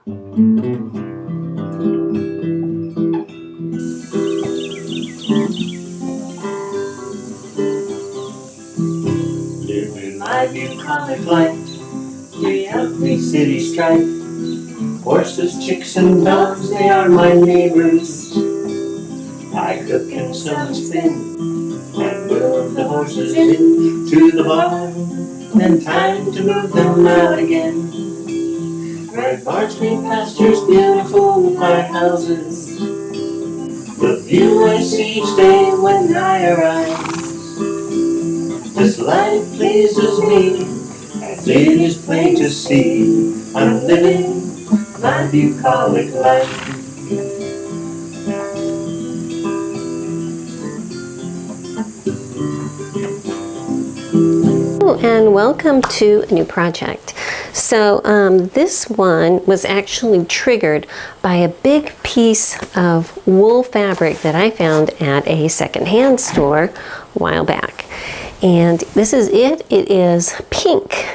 Living my bucolic life, the ugly city strife. Horses, chicks, and dogs, they are my neighbors. I cook and sew and spin, and move the horses into the barn. Then time to move them out again. Red barns, green pastures, beautiful white houses. The view I see each day when I arise. This life pleases me, as it is plain to see. I'm living my bucolic life. Hello and welcome to a new project. So this one was actually triggered by a big piece of wool fabric that I found at a secondhand store a while back. And this is it. It is pink.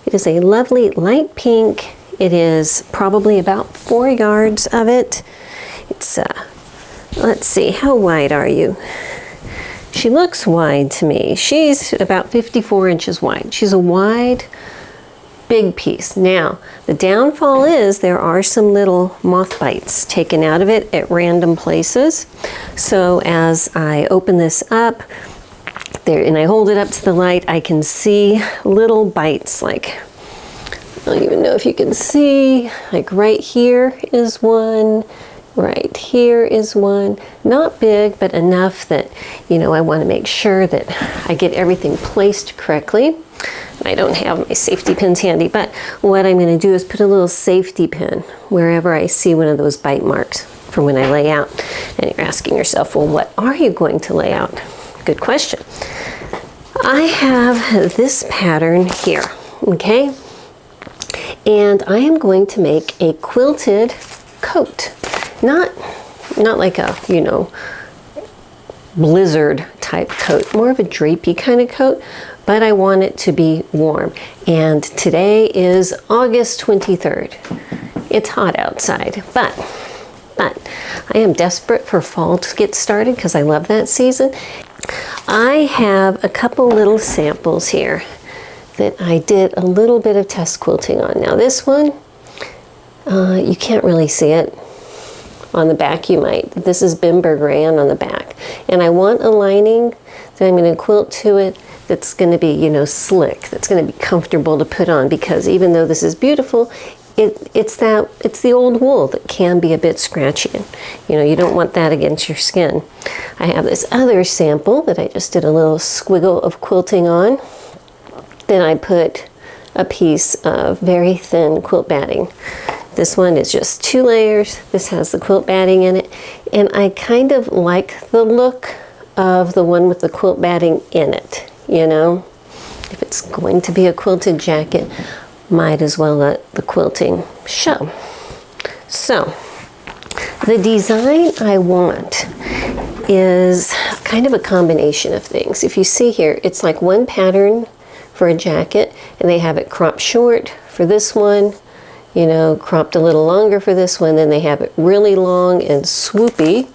It is a lovely light pink. It is probably about 4 yards of it. It's, let's see, how wide are you? She looks wide to me. She's about 54 inches wide. She's a wide, big piece. Now, the downfall is there are some little moth bites taken out of it at random places. So as I open this up, there, and I hold it up to the light, I can see little bites, like, I don't even know if you can see, like right here is one, right here is one. Not big, but enough that, you know, I want to make sure that I get everything placed correctly. I don't have my safety pins handy, but what I'm going to do is put a little safety pin wherever I see one of those bite marks for when I lay out. And you're asking yourself, well, what are you going to lay out? Good question. I have this pattern here, okay? And I am going to make a quilted coat. Not like a, you know, blizzard type coat, more of a drapey kind of coat, but I want it to be warm. And today is August 23rd. It's hot outside, but I am desperate for fall to get started because I love that season. I have a couple little samples here that I did a little bit of test quilting on. Now this one, you can't really see it. On the back you might. This is Bimber Rayon on the back. And I want a lining that I'm going to quilt to it that's going to be, you know, slick, that's going to be comfortable to put on, because even though this is beautiful, it's the old wool that can be a bit scratchy. And, you know, you don't want that against your skin. I have this other sample that I just did a little squiggle of quilting on. Then I put a piece of very thin quilt batting. This one is just 2 layers. This has the quilt batting in it. And I kind of like the look of the one with the quilt batting in it, you know. If it's going to be a quilted jacket, might as well let the quilting show. So, the design I want is kind of a combination of things. If you see here, it's like one pattern for a jacket, and they have it cropped short for this one, you know, cropped a little longer for this one, then they have it really long and swoopy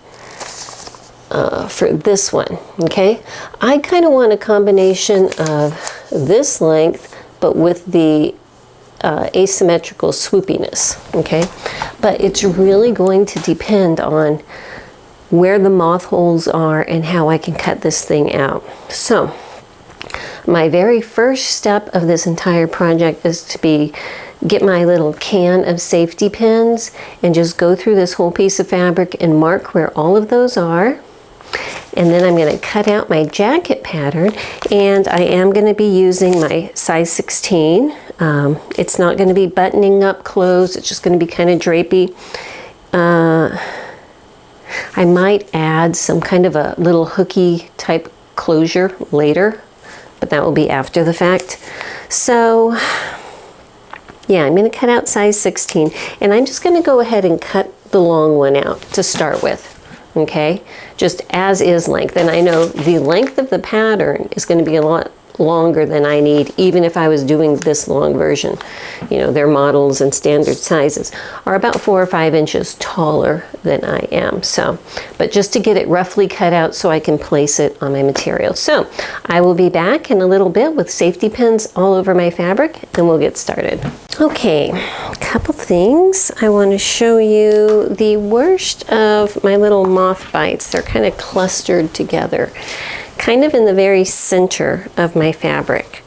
for this one, okay? I kind of want a combination of this length, but with the asymmetrical swoopiness, okay? But it's really going to depend on where the moth holes are and how I can cut this thing out. So, my very first step of this entire project is to get my little can of safety pins and just go through this whole piece of fabric and mark where all of those are. And then I'm going to cut out my jacket pattern, and I am going to be using my size 16. It's not going to be buttoning up clothes, it's just going to be kind of drapey. I might add some kind of a little hooky type closure later, but that will be after the fact. So yeah, I'm going to cut out size 16, and I'm just going to go ahead and cut the long one out to start with. Okay, just as is length. And I know the length of the pattern is going to be a lot longer than I need, even if I was doing this long version. You know, their models and standard sizes are about 4 or 5 inches taller than I am. So, but just to get it roughly cut out so I can place it on my material. So I will be back in a little bit with safety pins all over my fabric, and we'll get started. Okay, a couple things. I want to show you the worst of my little moth bites. They're kind of clustered together, kind of in the very center of my fabric,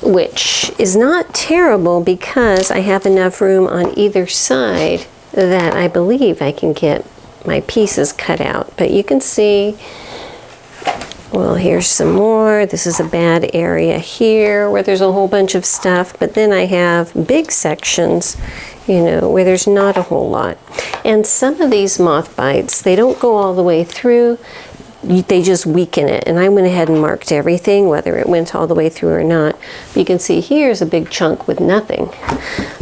which is not terrible because I have enough room on either side that I believe I can get my pieces cut out. But you can see, well, here's some more. This is a bad area here where there's a whole bunch of stuff, but then I have big sections, you know, where there's not a whole lot. And some of these moth bites, they don't go all the way through. They just weaken it, and I went ahead and marked everything, whether it went all the way through or not. But you can see here's a big chunk with nothing.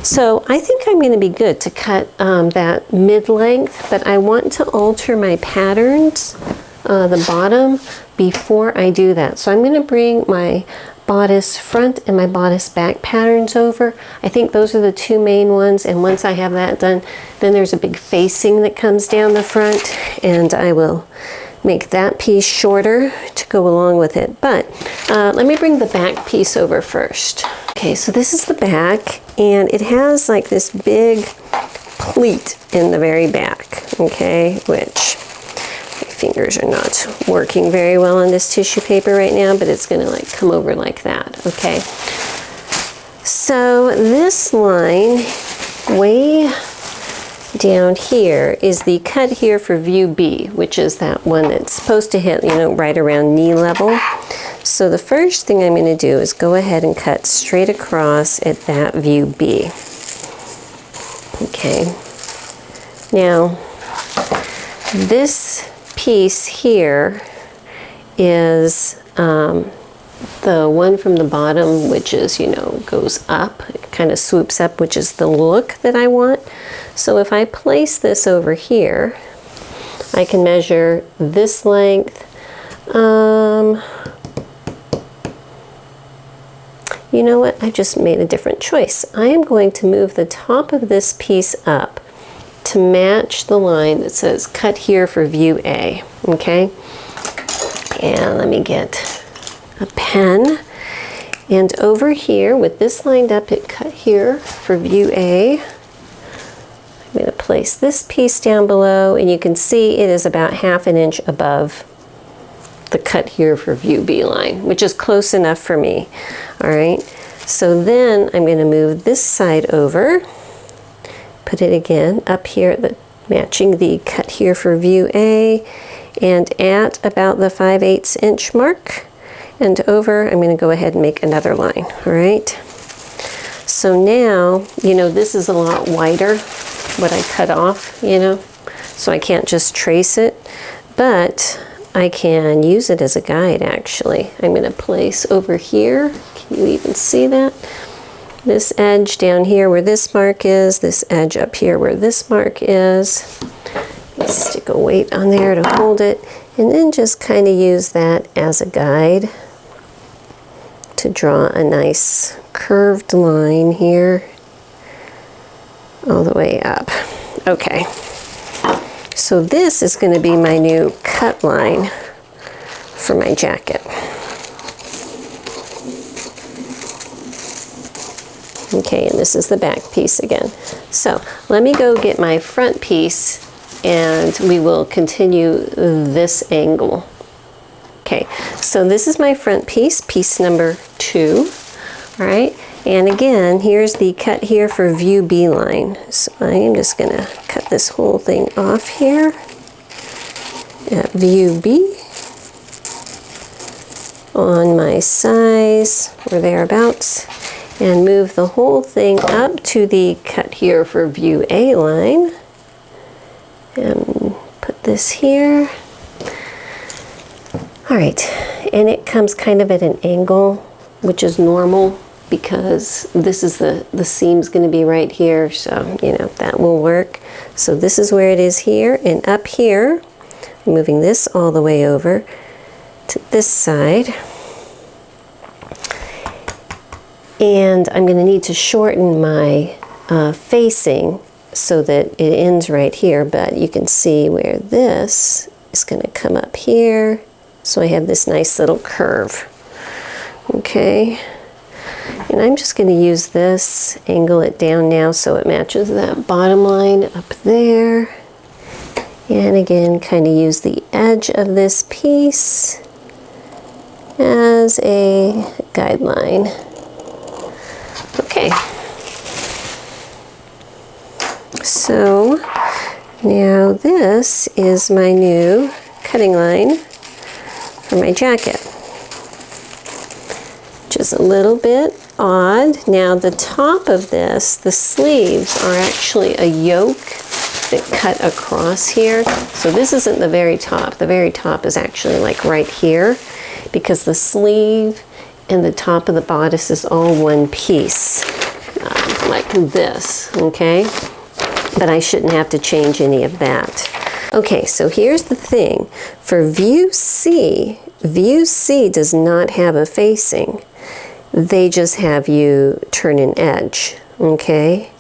So I think I'm going to be good to cut that mid-length, but I want to alter my patterns, the bottom, before I do that. So I'm going to bring my bodice front and my bodice back patterns over. I think those are the two main ones, and once I have that done, then there's a big facing that comes down the front, and I will make that piece shorter to go along with it. But let me bring the back piece over first. Okay, so this is the back, and it has like this big pleat in the very back, okay, which my fingers are not working very well on this tissue paper right now, but it's gonna like come over like that, okay? So this line way down here is the cut here for view B, which is that one that's supposed to hit, you know, right around knee level. So the first thing I'm going to do is go ahead and cut straight across at that view B. Okay. Now, this piece here is the one from the bottom, which is, you know, goes up, it kind of swoops up, which is the look that I want. So if I place this over here, I can measure this length. You know what? I just made a different choice. I am going to move the top of this piece up to match the line that says cut here for view A, okay? And let me get a pen. And over here, with this lined up at cut here for view A, I'm going to place this piece down below, and you can see it is about 1/2 inch above the cut here for view B line, which is close enough for me. All right, so then I'm going to move this side over, put it again up here at the matching the cut here for view A, and at about the 5/8 inch mark and over, I'm going to go ahead and make another line. All right, so now, you know, this is a lot wider, what I cut off, you know, so I can't just trace it, but I can use it as a guide. Actually, I'm going to place over here, can you even see that? This edge down here where this mark is, this edge up here where this mark is. Let's stick a weight on there to hold it, and then just kind of use that as a guide to draw a nice curved line here all the way up. Okay, so this is going to be my new cut line for my jacket. Okay, and this is the back piece again. So let me go get my front piece, and we will continue this angle. Okay, so this is my front piece, piece number 2. All right, and again, here's the cut here for view B line. So I am just going to cut this whole thing off here at view B on my size or thereabouts, and move the whole thing up to the cut here for view A line, and put this here. All right, and it comes kind of at an angle, which is normal because this is the seam's going to be right here, so you know that will work. So this is where it is here, and up here, moving this all the way over to this side. And I'm going to need to shorten my facing so that it ends right here, but you can see where this is going to come up here. So I have this nice little curve. Okay. And I'm just going to use this, angle it down now so it matches that bottom line up there. And again, kind of use the edge of this piece as a guideline. Okay. So now this is my new cutting line for my jacket, which is a little bit odd. Now the top of this, the sleeves are actually a yoke that cut across here. So this isn't the very top. The very top is actually like right here, because the sleeve and the top of the bodice is all one piece, like this, okay? But I shouldn't have to change any of that. Okay, so here's the thing. For view C does not have a facing. They just have you turn an edge, okay?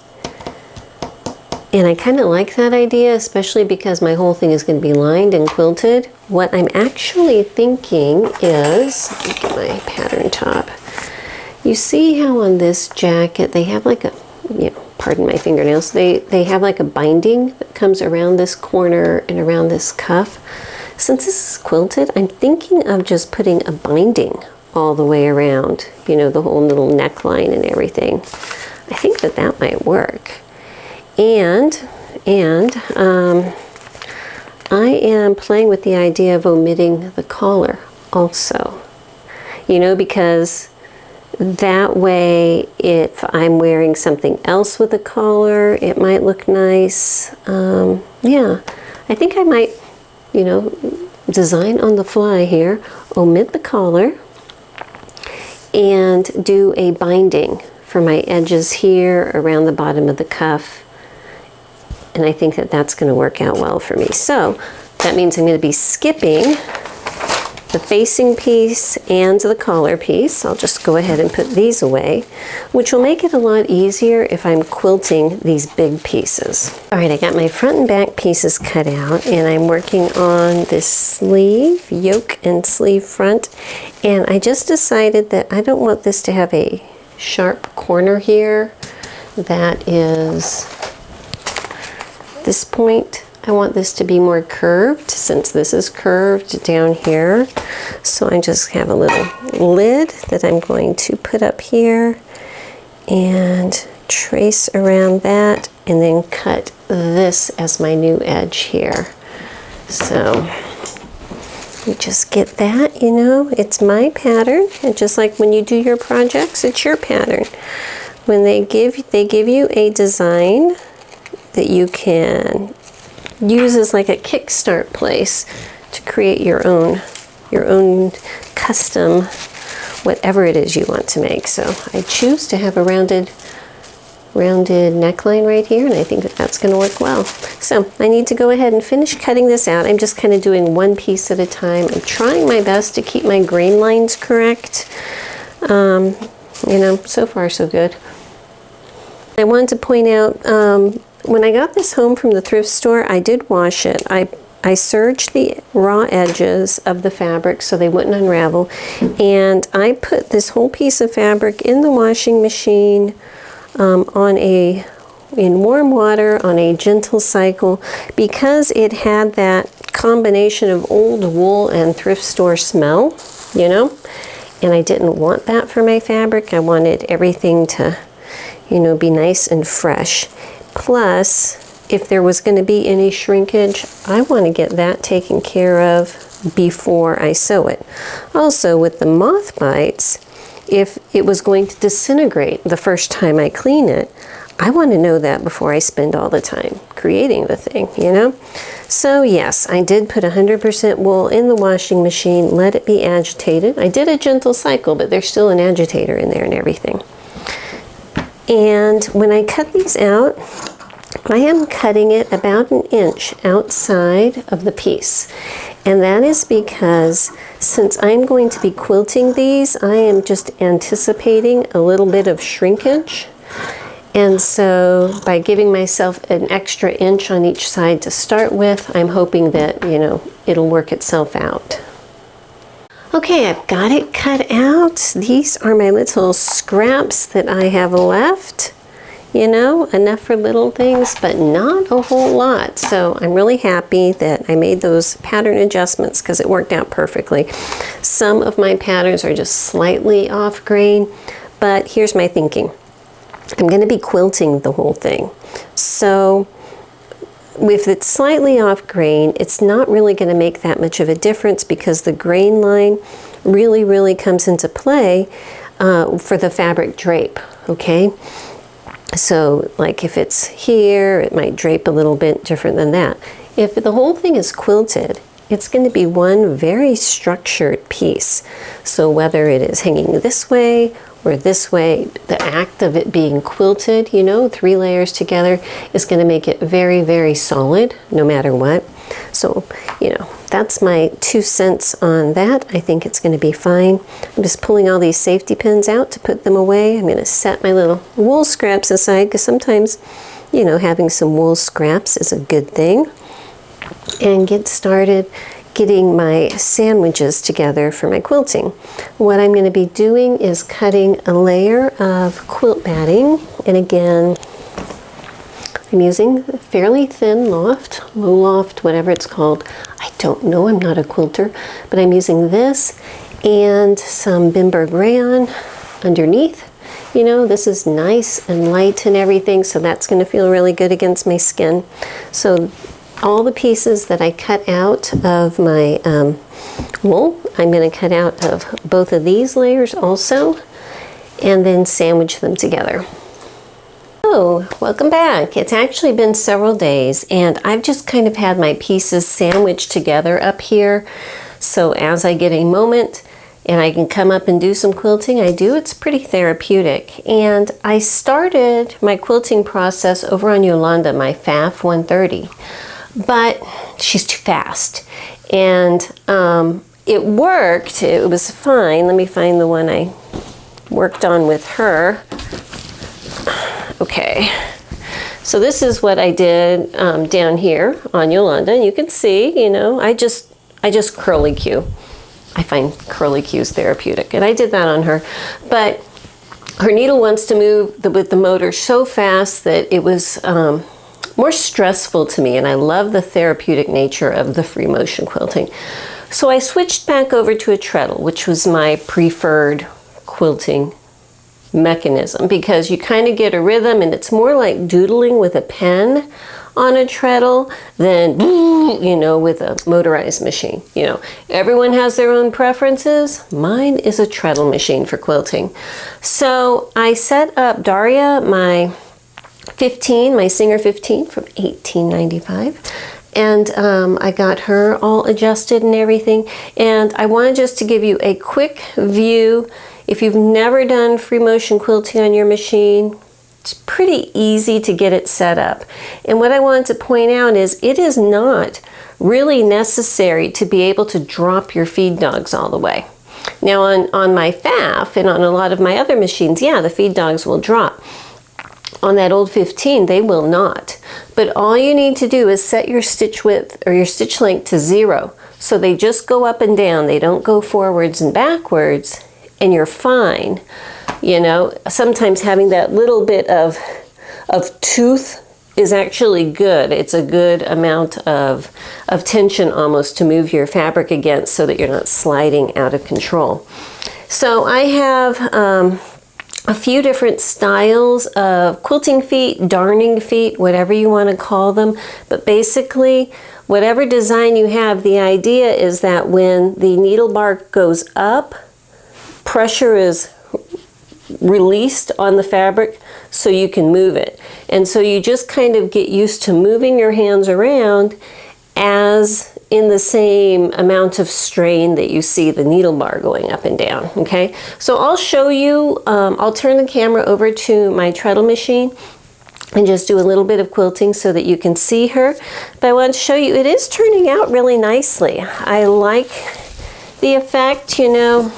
And I kind of like that idea, especially because my whole thing is going to be lined and quilted. What I'm actually thinking is, look at my pattern top. You see how on this jacket they have like a, pardon my fingernails, they have like a binding that comes around this corner and around this cuff. Since this is quilted, I'm thinking of just putting a binding all the way around, the whole little neckline and everything. I think that might work. And I am playing with the idea of omitting the collar also, because that way if I'm wearing something else with a collar, it might look nice. Yeah, I think I might, design on the fly here, omit the collar, and do a binding for my edges here around the bottom of the cuff. And I think that that's going to work out well for me. So that means I'm going to be skipping the facing piece and the collar piece. I'll just go ahead and put these away, which will make it a lot easier if I'm quilting these big pieces. All right, I got my front and back pieces cut out, and I'm working on this sleeve, yoke and sleeve front. And I just decided that I don't want this to have a sharp corner here that is this point. I want this to be more curved, since this is curved down here. So I just have a little lid that I'm going to put up here and trace around that, and then cut this as my new edge here. So you just get that, it's my pattern. And just like when you do your projects, it's your pattern. When they give you a design that you can use as like a kickstart place to create your own custom whatever it is you want to make. So I choose to have a rounded neckline right here, and I think that that's going to work well. So I need to go ahead and finish cutting this out. I'm just kind of doing one piece at a time. I'm trying my best to keep my grain lines correct. So far so good. I wanted to point out, when I got this home from the thrift store, I did wash it. I serged the raw edges of the fabric so they wouldn't unravel, and I put this whole piece of fabric in the washing machine in warm water on a gentle cycle, because it had that combination of old wool and thrift store smell, and I didn't want that for my fabric. I wanted everything to, be nice and fresh. Plus, if there was going to be any shrinkage, I want to get that taken care of before I sew it. Also, with the moth bites, if it was going to disintegrate the first time I clean it, I want to know that before I spend all the time creating the thing, So yes, I did put 100% wool in the washing machine, let it be agitated. I did a gentle cycle, but there's still an agitator in there and everything. And when I cut these out, I am cutting it about 1 inch outside of the piece. And that is because since I'm going to be quilting these, I am just anticipating a little bit of shrinkage. And so by giving myself an extra inch on each side to start with, I'm hoping that, you know, it'll work itself out. Okay, I've got it cut out. These are my little scraps that I have left. You know, enough for little things, but not a whole lot. So I'm really happy that I made those pattern adjustments because it worked out perfectly. Some of my patterns are just slightly off grain, but here's my thinking. I'm going to be quilting the whole thing. So if it's slightly off grain, it's not really going to make that much of a difference because the grain line really comes into play for the fabric drape, okay? So like if it's here, it might drape a little bit different than that. If the whole thing is quilted, it's going to be one very structured piece. So whether it is hanging this way or this way, the act of it being quilted, you know, 3 layers together is going to make it very solid no matter what. So, you know, that's my 2 cents on that. I think it's going to be fine. I'm just pulling all these safety pins out to put them away. I'm going to set my little wool scraps aside because sometimes, you know, having some wool scraps is a good thing. And get started getting my sandwiches together for my quilting. What I'm going to be doing is cutting a layer of quilt batting, and again I'm using fairly thin loft, low loft, whatever it's called. I don't know, I'm not a quilter, but I'm using this and some Bimberg rayon underneath. You know, this is nice and light and everything, so that's going to feel really good against my skin. So all the pieces that I cut out of my wool, I'm going to cut out of both of these layers also, and then sandwich them together. Oh, welcome back. It's actually been several days, and I've just kind of had my pieces sandwiched together up here. So as I get a moment and I can come up and do some quilting, I do. It's pretty therapeutic. And I started my quilting process over on Yolanda, my FAF 130. But she's too fast, and it worked. It was fine. Let me find the one I worked on with her. Okay, so this is what I did down here on Yolanda, and you can see, you know, I just 𝐥𝐢𝐤𝐞. I find 𝐥𝐢𝐤𝐞s therapeutic, and I did that on her. But her needle wants to move with the motor so fast that it was more stressful to me, and I love the therapeutic nature of the free motion quilting. So I switched back over to a treadle, which was my preferred quilting mechanism, because you kind of get a rhythm, and it's more like doodling with a pen on a treadle than, you know, with a motorized machine. You know, everyone has their own preferences. Mine is a treadle machine for quilting. So I set up Daria, my 15, my Singer 15 from 1895. And I got her all adjusted and everything. And I wanted just to give you a quick view. If you've never done free motion quilting on your machine, it's pretty easy to get it set up. And what I wanted to point out is it is not really necessary to be able to drop your feed dogs all the way. Now on my FAF and on a lot of my other machines, yeah, the feed dogs will drop. On that old 15, they will not. But all you need to do is set your stitch width or your stitch length to 0. So they just go up and down. They don't go forwards and backwards, and you're fine. You know, sometimes having that little bit of tooth is actually good. It's a good amount of tension almost to move your fabric against so that you're not sliding out of control. So I have a few different styles of quilting feet, darning feet, whatever you want to call them. But basically, whatever design you have, the idea is that when the needle bar goes up, pressure is released on the fabric so you can move it. And so you just kind of get used to moving your hands around as in the same amount of strain that you see the needle bar going up and down, okay? So I'll show you, I'll turn the camera over to my treadle machine, and just do a little bit of quilting so that you can see her. But I want to show you, it is turning out really nicely. I like the effect, you know.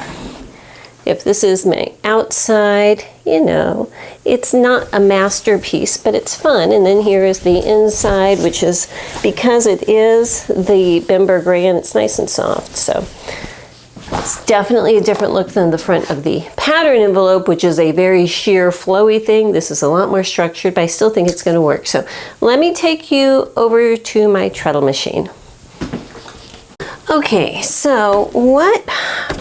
If this is my outside, you know, it's not a masterpiece, but it's fun. And then here is the inside, which is, because it is the Bember Grand, it's nice and soft. So it's definitely a different look than the front of the pattern envelope, which is a very sheer flowy thing. This is a lot more structured, but I still think it's going to work. So let me take you over to my treadle machine. Okay, so what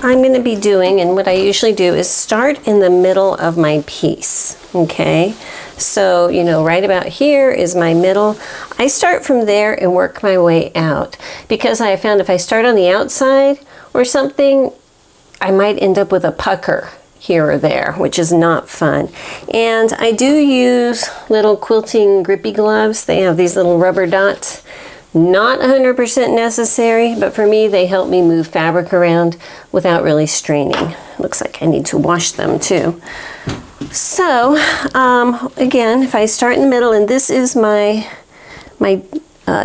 I'm going to be doing, and what I usually do, is start in the middle of my piece, okay? So, you know, right about here is my middle. I start from there and work my way out, because I found if I start on the outside or something, I might end up with a pucker here or there, which is not fun. And I do use little quilting grippy gloves. They have these little rubber dots. Not 100% necessary, but for me, they help me move fabric around without really straining. Looks like I need to wash them too. So, again, if I start in the middle, and this is my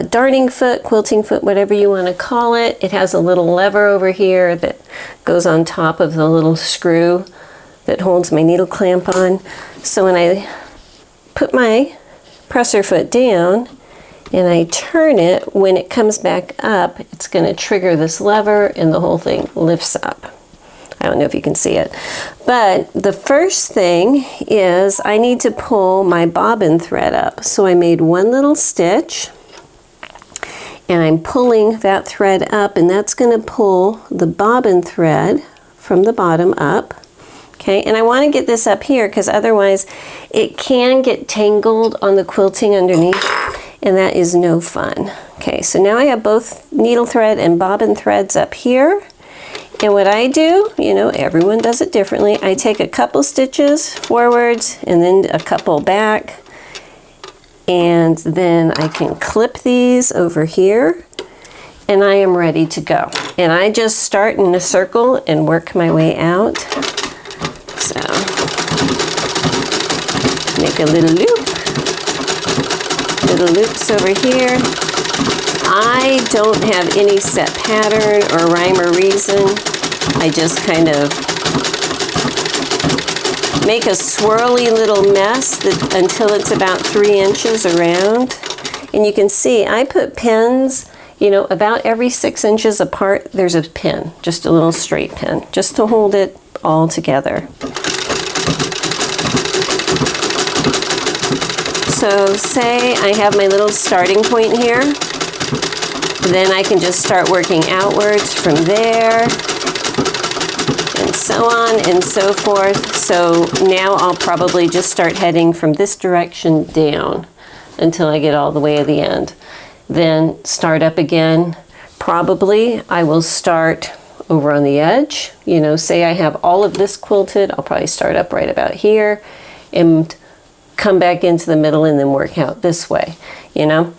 darning foot, quilting foot, whatever you want to call it. It has a little lever over here that goes on top of the little screw that holds my needle clamp on. So when I put my presser foot down, and I turn it, when it comes back up, it's going to trigger this lever and the whole thing lifts up. I don't know if you can see it. But the first thing is I need to pull my bobbin thread up. So I made one little stitch and I'm pulling that thread up, and that's going to pull the bobbin thread from the bottom up. Okay, and I want to get this up here because otherwise it can get tangled on the quilting underneath, and that is no fun. Okay, so now I have both needle thread and bobbin threads up here. And what I do, you know, everyone does it differently. I take a couple stitches forwards and then a couple back. And then I can clip these over here. And I am ready to go. And I just start in a circle and work my way out. So, make a little loop. Little loops over here. I don't have any set pattern or rhyme or reason. I just kind of make a swirly little mess until it's about 3 inches around. And you can see I put pins, you know, about every 6 inches apart. There's a pin, just a little straight pin, just to hold it all together. So say I have my little starting point here, then I can just start working outwards from there, and so on and so forth. So now I'll probably just start heading from this direction down until I get all the way to the end. Then start up again. Probably I will start over on the edge. You know, say I have all of this quilted, I'll probably start up right about here and come back into the middle and then work out this way, you know.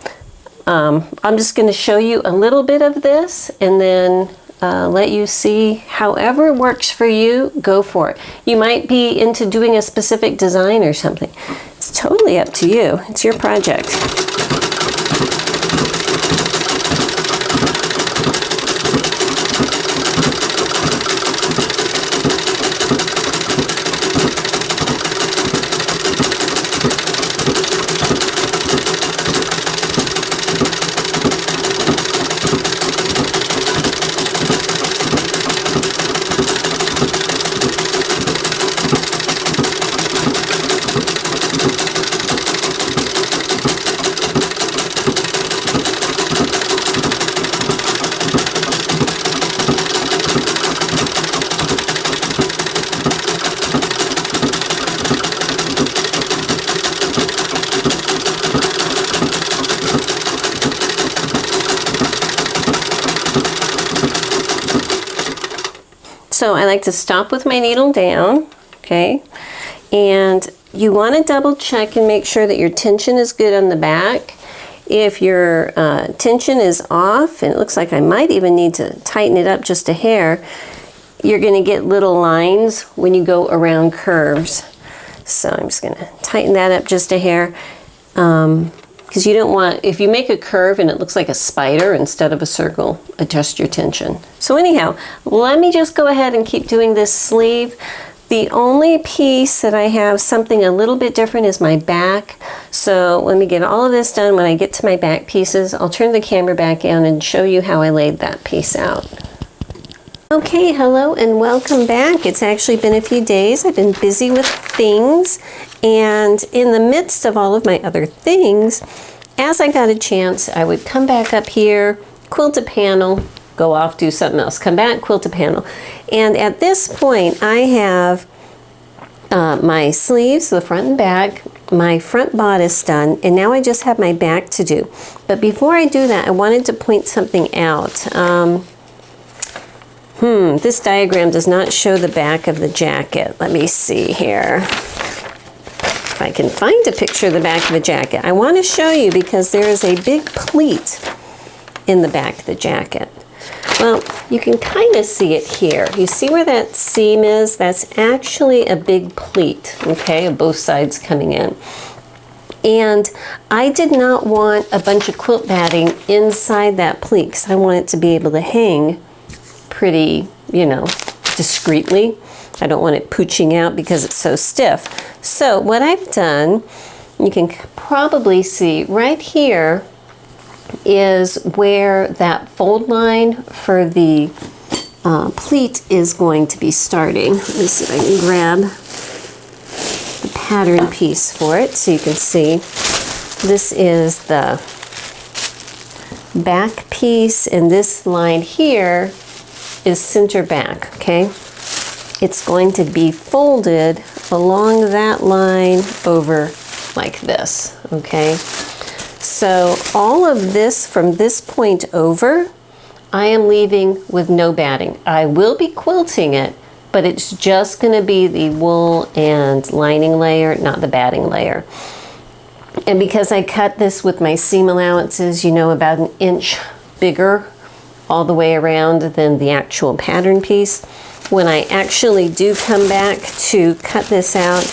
I'm just going to show you a little bit of this and then let you see however works for you, go for it. You might be into doing a specific design or something. It's totally up to you. It's your project. So I like to stop with my needle down, okay? And you want to double check and make sure that your tension is good on the back. If your tension is off, and it looks like I might even need to tighten it up just a hair, you're going to get little lines when you go around curves. So I'm just going to tighten that up just a hair. because you don't want, if you make a curve and it looks like a spider instead of a circle, adjust your tension. So anyhow, let me just go ahead and keep doing this sleeve. The only piece that I have something a little bit different is my back. So let me get all of this done. When I get to my back pieces, I'll turn the camera back on and show you how I laid that piece out. Okay, hello and welcome back. It's actually been a few days. I've been busy with things, and in the midst of all of my other things, as I got a chance, I would come back up here, quilt a panel, go off, do something else, come back, quilt a panel. And at this point, I have my sleeves, the front and back, my front bodice done, and now I just have my back to do. But before I do that, I wanted to point something out. This diagram does not show the back of the jacket. Let me see here. If I can find a picture of the back of the jacket. I want to show you because there is a big pleat in the back of the jacket. Well, you can kind of see it here. You see where that seam is? That's actually a big pleat, okay, of both sides coming in. And I did not want a bunch of quilt batting inside that pleat because I want it to be able to hang pretty, you know, discreetly. I don't want it pooching out because it's so stiff. So what I've done, you can probably see right here is where that fold line for the pleat is going to be starting. Let me see if I can grab the pattern piece for it so you can see. This is the back piece, and this line here is center back, okay? It's going to be folded along that line over like this, okay? So all of this from this point over, I am leaving with no batting. I will be quilting it, but it's just gonna be the wool and lining layer, not the batting layer. And because I cut this with my seam allowances, you know, about an inch bigger all the way around than the actual pattern piece, when I actually do come back to cut this out,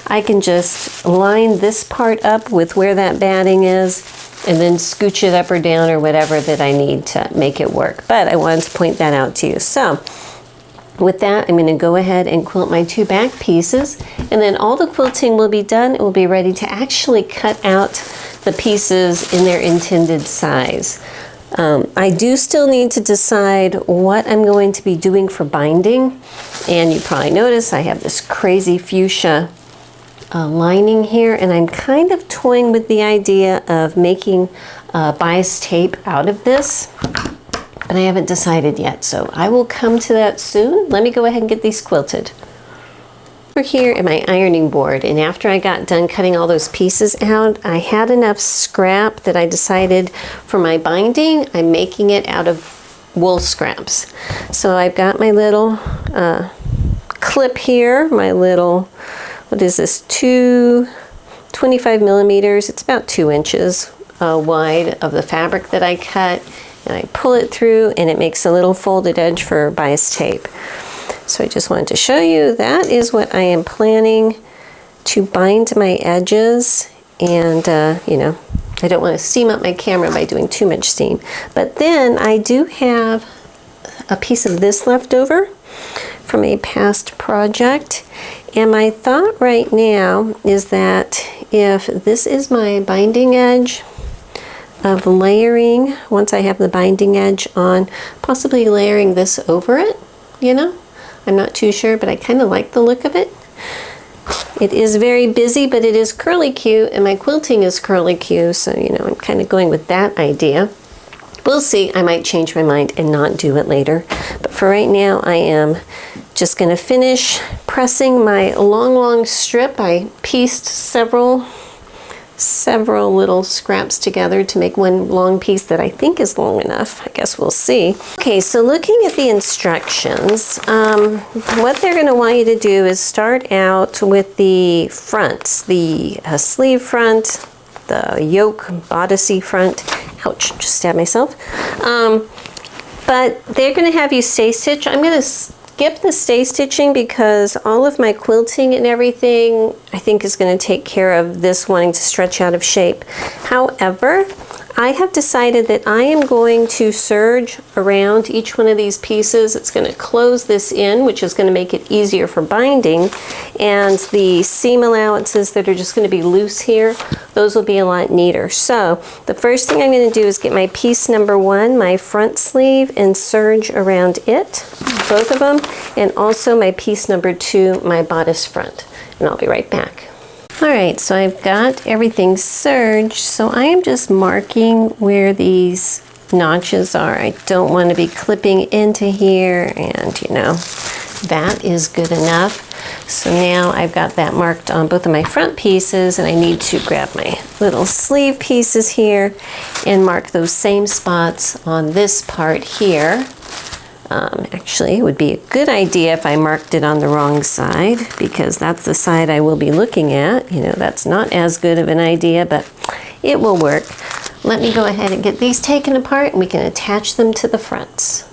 I can just line this part up with where that batting is and then scooch it up or down or whatever that I need to make it work. But I wanted to point that out to you. So with that, I'm going to go ahead and quilt my two back pieces, and then all the quilting will be done. It will be ready to actually cut out the pieces in their intended size. I do still need to decide what I'm going to be doing for binding, and you probably notice I have this crazy fuchsia lining here, and I'm kind of toying with the idea of making bias tape out of this, but I haven't decided yet, so I will come to that soon. Let me go ahead and get these quilted. Over here at my ironing board, and after I got done cutting all those pieces out, I had enough scrap that I decided for my binding, I'm making it out of wool scraps. So I've got my little clip here, my little, what is this, 25 millimeters, it's about 2 inches wide of the fabric that I cut, and I pull it through and it makes a little folded edge for bias tape. So I just wanted to show you that is what I am planning to bind my edges, and you know, I don't want to steam up my camera by doing too much steam. But then I do have a piece of this left over from a past project, and my thought right now is that if this is my binding edge of layering, once I have the binding edge on, possibly layering this over it, you know? I'm not too sure, but I kind of like the look of it. It is very busy, but it is curly Q, and my quilting is curly Q, so you know, I'm kind of going with that idea. We'll see, I might change my mind and not do it later. But for right now, I am just gonna finish pressing my long strip. I pieced several little scraps together to make one long piece that I think is long enough. I guess we'll see. Okay, so looking at the instructions, what they're going to want you to do is start out with the fronts, the sleeve front, the yoke bodicey front. Ouch, just stabbed myself. But they're going to have you stay stitch. I'm going to skip the stay stitching because all of my quilting and everything I think is going to take care of this wanting to stretch out of shape. However, I have decided that I am going to serge around each one of these pieces. It's going to close this in, which is going to make it easier for binding. And the seam allowances that are just going to be loose here, those will be a lot neater. So the first thing I'm going to do is get my piece number 1, my front sleeve, and serge around it, both of them, and also my piece number 2, my bodice front. And I'll be right back. All right, so I've got everything serged, so I am just marking where these notches are. I don't want to be clipping into here, and you know, that is good enough. So now I've got that marked on both of my front pieces, and I need to grab my little sleeve pieces here and mark those same spots on this part here. Actually, it would be a good idea if I marked it on the wrong side, because that's the side I will be looking at. You know, that's not as good of an idea, but it will work. Let me go ahead and get these taken apart and we can attach them to the fronts.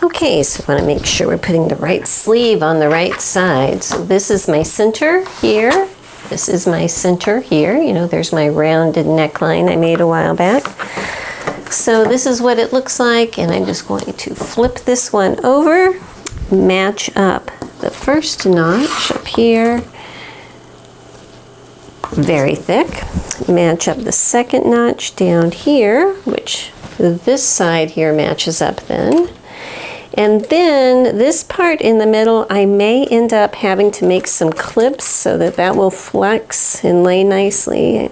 Okay, so I want to make sure we're putting the right sleeve on the right side. So this is my center here. This is my center here. You know, there's my rounded neckline I made a while back. So this is what it looks like, and I'm just going to flip this one over, match up the first notch up here, very thick, match up the second notch down here, which this side here matches up then. And then this part in the middle, I may end up having to make some clips so that that will flex and lay nicely.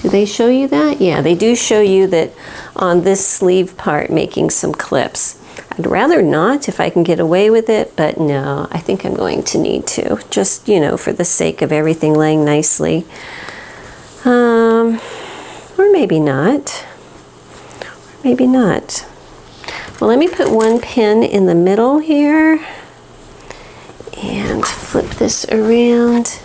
Do they show you that? Yeah, they do show you that on this sleeve part, making some clips. I'd rather not if I can get away with it, but no, I think I'm going to need to, just, you know, for the sake of everything laying nicely. Or maybe not. Or maybe not. Well, let me put one pin in the middle here and flip this around.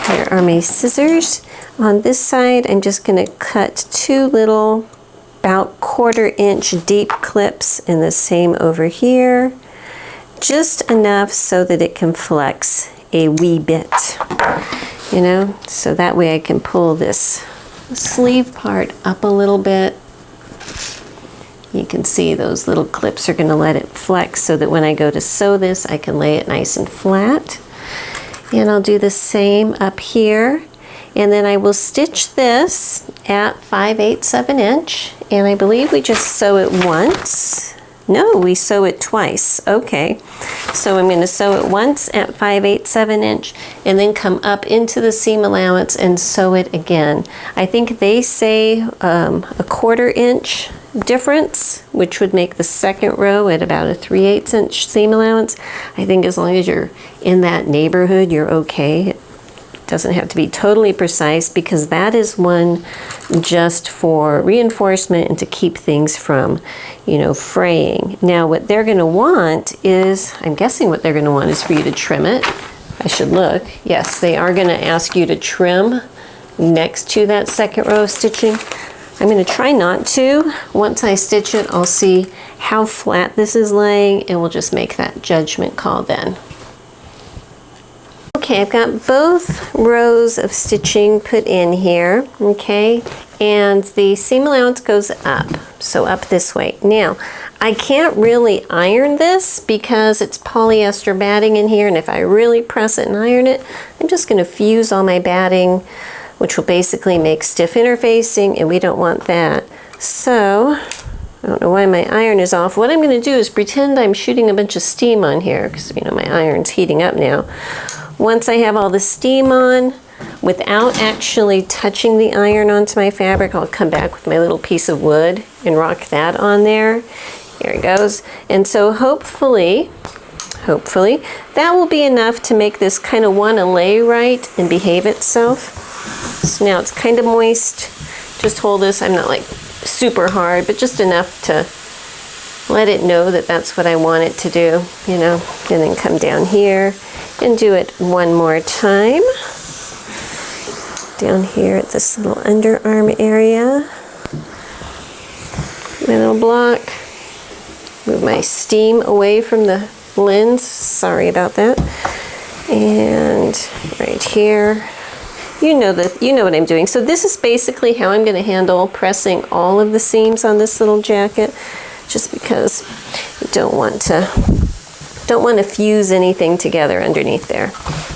Here are my scissors. On this side, I'm just going to cut 2 little, about 1/4 inch deep clips, and the same over here. Just enough so that it can flex a wee bit, you know, so that way I can pull this sleeve part up a little bit. You can see those little clips are going to let it flex so that when I go to sew this, I can lay it nice and flat. And I'll do the same up here. And then I will stitch this at 5/8 of an inch. And I believe we just sew it once. No, we sew it twice. Okay. So I'm going to sew it once at 5/8 of an inch and then come up into the seam allowance and sew it again. I think they say a 1/4 inch difference, which would make the second row at about a 3/8 inch seam allowance. I think as long as you're in that neighborhood, you're okay. It doesn't have to be totally precise, because that is one just for reinforcement and to keep things from, you know, fraying. Now what they're going to want is, I'm guessing what they're going to want is for you to trim it. I should look. Yes, they are going to ask you to trim next to that second row of stitching. I'm going to try not to. Once I stitch it, I'll see how flat this is laying, and we'll just make that judgment call then. Okay, I've got both rows of stitching put in here, okay, and the seam allowance goes up, so up this way. Now, I can't really iron this because it's polyester batting in here, and if I really press it and iron it, I'm just going to fuse all my batting, which will basically make stiff interfacing, and we don't want that. So, I don't know why my iron is off. What I'm going to do is pretend I'm shooting a bunch of steam on here, because, you know, my iron's heating up now. Once I have all the steam on, without actually touching the iron onto my fabric, I'll come back with my little piece of wood and rock that on there. Here it goes. And so hopefully, that will be enough to make this kind of want to lay right and behave itself. So now it's kind of moist. Just hold this. I'm not like super hard, but just enough to let it know that that's what I want it to do, you know, and then come down here and do it one more time. Down here at this little underarm area. My little block. Move my steam away from the lens. Sorry about that. And right here, you know what I'm doing. So this is basically how I'm going to handle pressing all of the seams on this little jacket, just because you don't want to fuse anything together underneath there.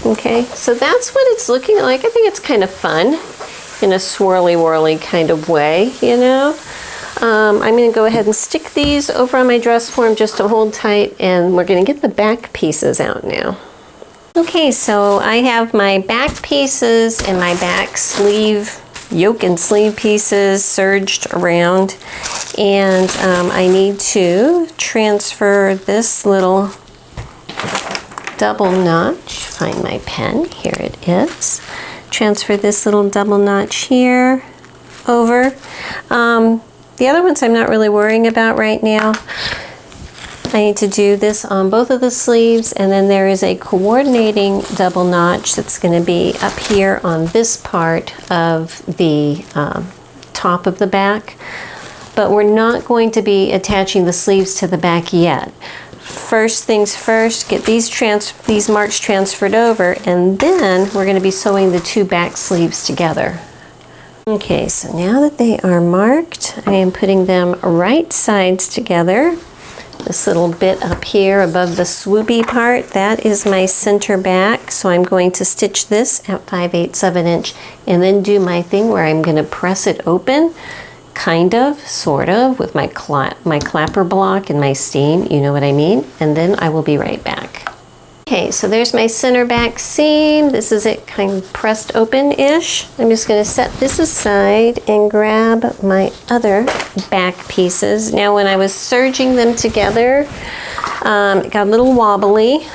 Okay, so that's what it's looking like. I think it's kind of fun in a swirly whirly kind of way, you know. I'm going to go ahead and stick these over on my dress form just to hold tight, and we're going to get the back pieces out now. Okay, so I have my back pieces and my back sleeve, yoke and sleeve pieces serged around, and I need to transfer this little double notch. Find my pen, here it is. Transfer this little double notch here over. The other ones I'm not really worrying about right now. I need to do this on both of the sleeves, and then there is a coordinating double notch that's going to be up here on this part of the top of the back, but we're not going to be attaching the sleeves to the back yet. First things first, get these marks transferred over, and then we're going to be sewing the two back sleeves together. Okay, so now that they are marked, I am putting them right sides together. This little bit up here above the swoopy part, that is my center back. So I'm going to stitch this at 5/8 of an inch and then do my thing where I'm going to press it open, kind of, sort of, with my clapper block and my seam, you know what I mean? And then I will be right back. Okay, so there's my center back seam. This is it kind of pressed open-ish. I'm just going to set this aside and grab my other back pieces. Now when I was serging them together, it got a little wobbly.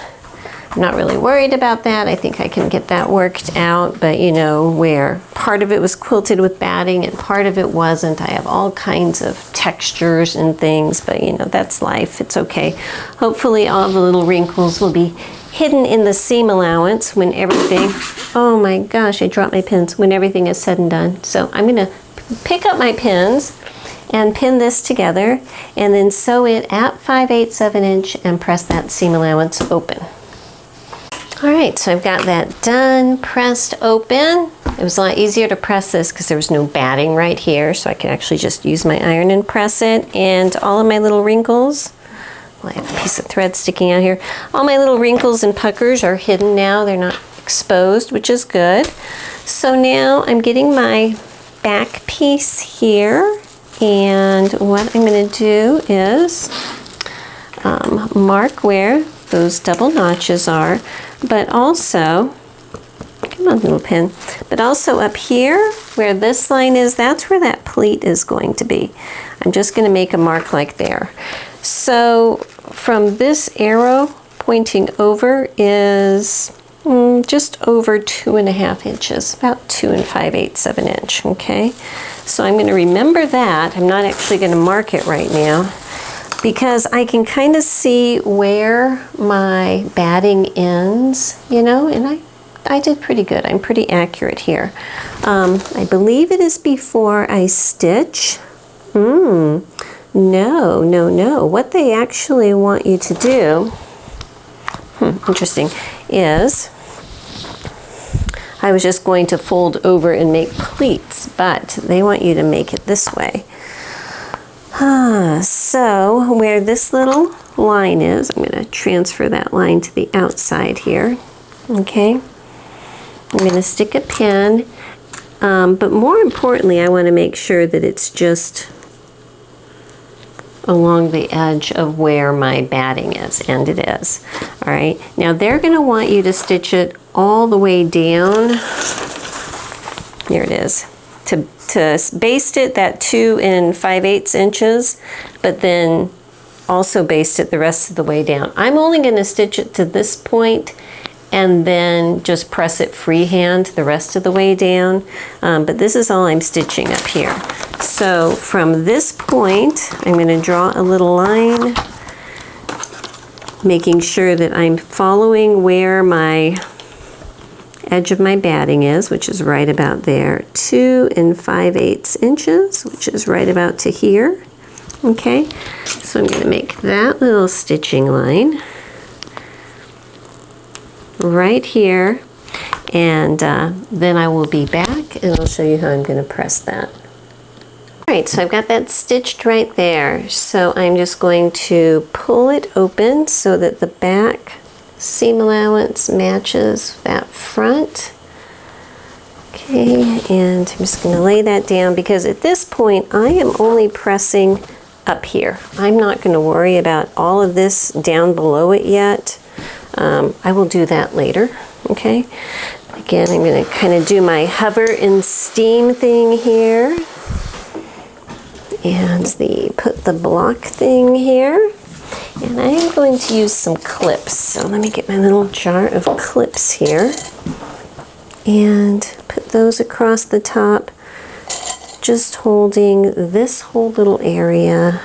I'm not really worried about that. I think I can get that worked out, but you know, where part of it was quilted with batting and part of it wasn't. I have all kinds of textures and things, but you know, that's life. It's okay. Hopefully all the little wrinkles will be hidden in the seam allowance when everything, oh my gosh, I dropped my pins, when everything is said and done. So I'm going to pick up my pins and pin this together and then sew it at 5/8 of an inch and press that seam allowance open. All right, so I've got that done, pressed open. It was a lot easier to press this because there was no batting right here, so I could actually just use my iron and press it. And all of my little wrinkles, well, I have a piece of thread sticking out here. All my little wrinkles and puckers are hidden now. They're not exposed, which is good. So now I'm getting my back piece here, and what I'm going to do is mark where those double notches are, but also, come on little pin, but also up here where this line is, that's where that pleat is going to be. I'm just going to make a mark like there. So from this arrow pointing over is just over 2.5 inches, about 2 5/8 of an inch, okay? So I'm going to remember that. I'm not actually going to mark it right now, because I can kind of see where my batting ends, you know, and I did pretty good. I'm pretty accurate here. I believe it is before I stitch. No. What they actually want you to do, interesting, is I was just going to fold over and make pleats, but they want you to make it this way. So where this little line is, I'm going to transfer that line to the outside here. Okay, I'm going to stick a pin, but more importantly, I want to make sure that it's just along the edge of where my batting is, and it is. All right, now they're going to want you to stitch it all the way down. Here it is. To baste it that 2 5/8 inches, but then also baste it the rest of the way down. I'm only going to stitch it to this point and then just press it freehand the rest of the way down, but this is all I'm stitching up here. So from this point, I'm going to draw a little line, making sure that I'm following where my edge of my batting is, which is right about there. 2 5/8 inches, which is right about to here. Okay, so I'm going to make that little stitching line right here, and then I will be back and I'll show you how I'm going to press that. Alright, so I've got that stitched right there. So I'm just going to pull it open so that the back seam allowance matches that front. Okay, and I'm just going to lay that down because at this point I am only pressing up here. I'm not going to worry about all of this down below it yet. I will do that later. Okay, again, I'm going to kind of do my hover and steam thing here, and put the block thing here, and I'm going to use some clips. So let me get my little jar of clips here and put those across the top, just holding this whole little area.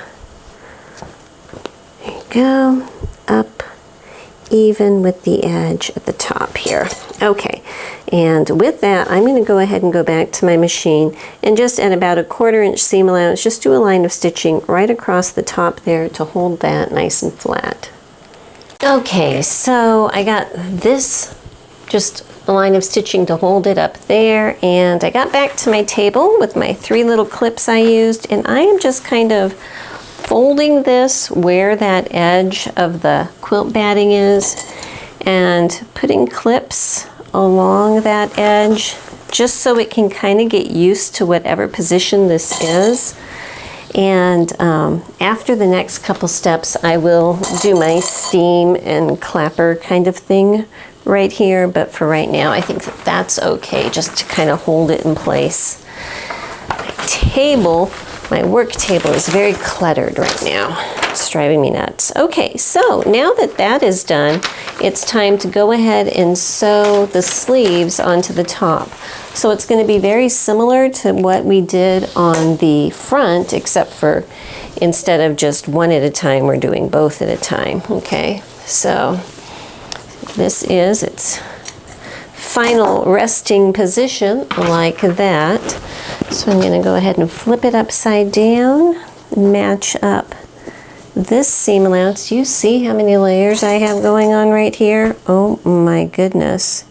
There you go, up even with the edge at the top here. Okay, and with that, I'm going to go ahead and go back to my machine and just at about a 1/4 inch seam allowance, just do a line of stitching right across the top there to hold that nice and flat. Okay, so I got this, just a line of stitching to hold it up there, and I got back to my table with my 3 little clips I used, and I am just kind of folding this where that edge of the quilt batting is and putting clips along that edge just so it can kind of get used to whatever position this is. And after the next couple steps, I will do my steam and clapper kind of thing right here, but for right now I think that that's okay just to kind of hold it in place. My work table is very cluttered right now. It's driving me nuts. Okay, so now that that is done, it's time to go ahead and sew the sleeves onto the top. So it's going to be very similar to what we did on the front, except for instead of just one at a time, we're doing both at a time. Okay, so this is its final resting position like that. So I'm going to go ahead and flip it upside down, match up this seam allowance. Do you see how many layers I have going on right here? Oh my goodness.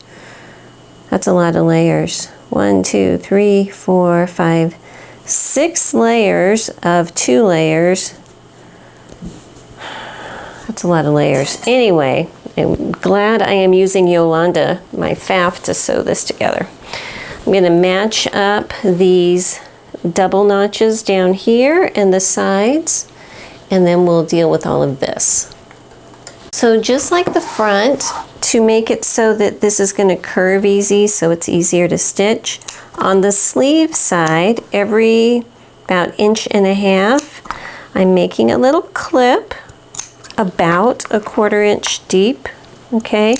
That's a lot of layers. 1, 2, 3, 4, 5, 6 layers of 2 layers. That's a lot of layers. Anyway, I'm glad I am using Yolanda, my faff, to sew this together. I'm going to match up these double notches down here and the sides, and then we'll deal with all of this. So just like the front, to make it so that this is going to curve easy so it's easier to stitch, on the sleeve side, every about 1.5 inches, I'm making a little clip about a 1/4 inch deep, okay?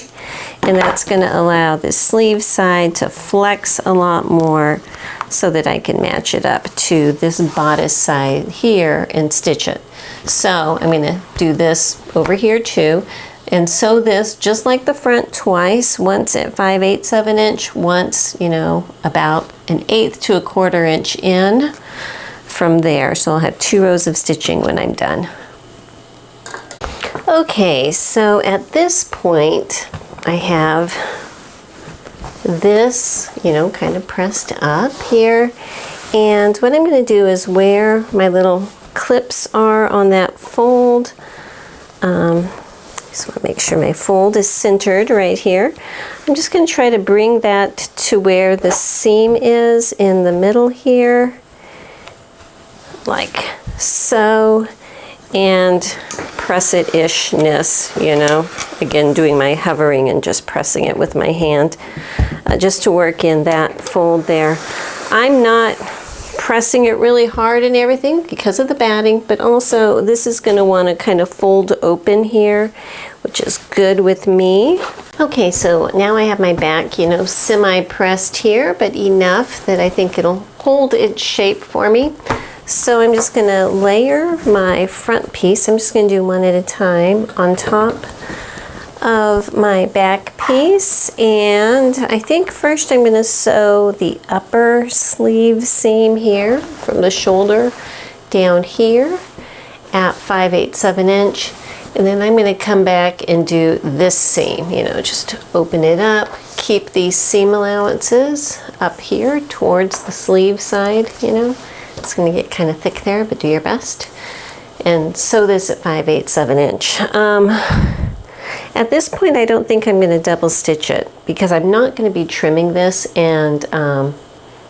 And that's going to allow the sleeve side to flex a lot more so that I can match it up to this bodice side here and stitch it. So I'm going to do this over here too and sew this just like the front twice, once at 5/8 of an inch, once, you know, about 1/8 to a 1/4 inch in from there. So I'll have 2 rows of stitching when I'm done. Okay, so at this point I have this, you know, kind of pressed up here, and what I'm going to do is where my little clips are on that fold, just want to make sure my fold is centered right here. I'm just going to try to bring that to where the seam is in the middle here, like so, and press it-ishness, you know, again doing my hovering and just pressing it with my hand just to work in that fold there. I'm not pressing it really hard and everything because of the batting, but also this is going to want to kind of fold open here, which is good with me. Okay, so now I have my back, you know, semi-pressed here, but enough that I think it'll hold its shape for me. So I'm just going to layer my front piece. I'm just going to do one at a time on top of my back piece. And I think first I'm going to sew the upper sleeve seam here from the shoulder down here at 5/8 of an inch. And then I'm going to come back and do this seam, you know, just open it up, keep these seam allowances up here towards the sleeve side, you know. It's going to get kind of thick there, but do your best. And sew this at 5/8 of an inch. At this point, I don't think I'm going to double stitch it because I'm not going to be trimming this, and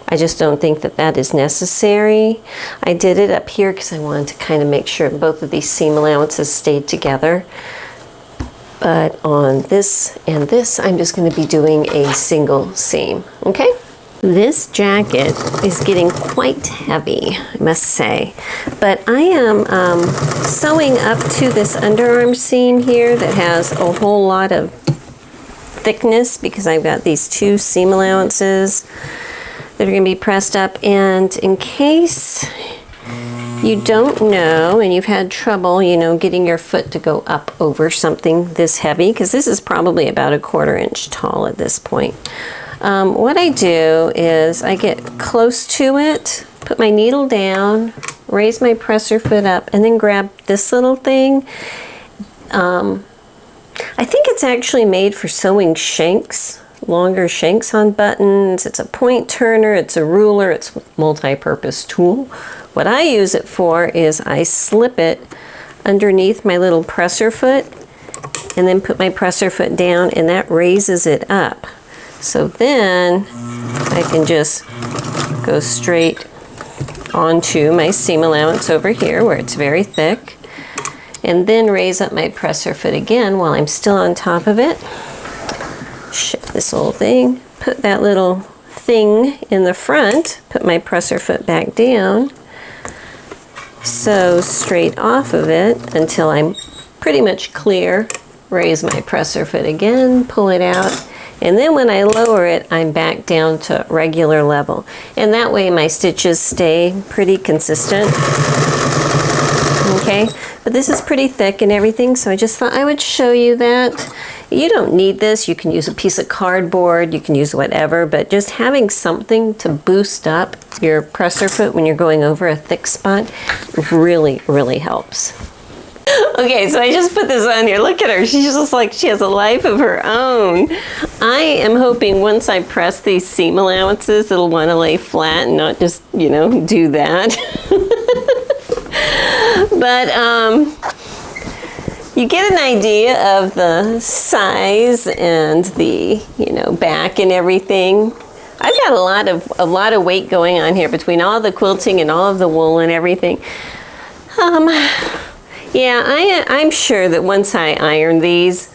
I just don't think that that is necessary. I did it up here because I wanted to kind of make sure both of these seam allowances stayed together. But on this and this, I'm just going to be doing a single seam, okay? This jacket is getting quite heavy, I must say. But I am sewing up to this underarm seam here that has a whole lot of thickness because I've got these two seam allowances that are going to be pressed up. And in case you don't know and you've had trouble, you know, getting your foot to go up over something this heavy, because this is probably about 1/4 inch tall at this point. What I do is I get close to it, put my needle down, raise my presser foot up, and then grab this little thing. I think it's actually made for sewing shanks, longer shanks on buttons. It's a point turner, it's a ruler, it's a multi-purpose tool. What I use it for is I slip it underneath my little presser foot and then put my presser foot down, and that raises it up. So then I can just go straight onto my seam allowance over here where it's very thick, and then raise up my presser foot again while I'm still on top of it. Shift this whole thing, put that little thing in the front, put my presser foot back down, sew straight off of it until I'm pretty much clear, raise my presser foot again, pull it out, and then when I lower it, I'm back down to regular level. And that way my stitches stay pretty consistent. Okay, but this is pretty thick and everything, so I just thought I would show you that. You don't need this. You can use a piece of cardboard, you can use whatever, but just having something to boost up your presser foot when you're going over a thick spot really, really helps. Okay, so I just put this on here. Look at her. She's just like, she has a life of her own. I am hoping once I press these seam allowances, it'll want to lay flat and not just, you know, do that. But you get an idea of the size and the, you know, back and everything. I've got a lot of weight going on here between all the quilting and all of the wool and everything. Yeah, I'm sure that once I iron these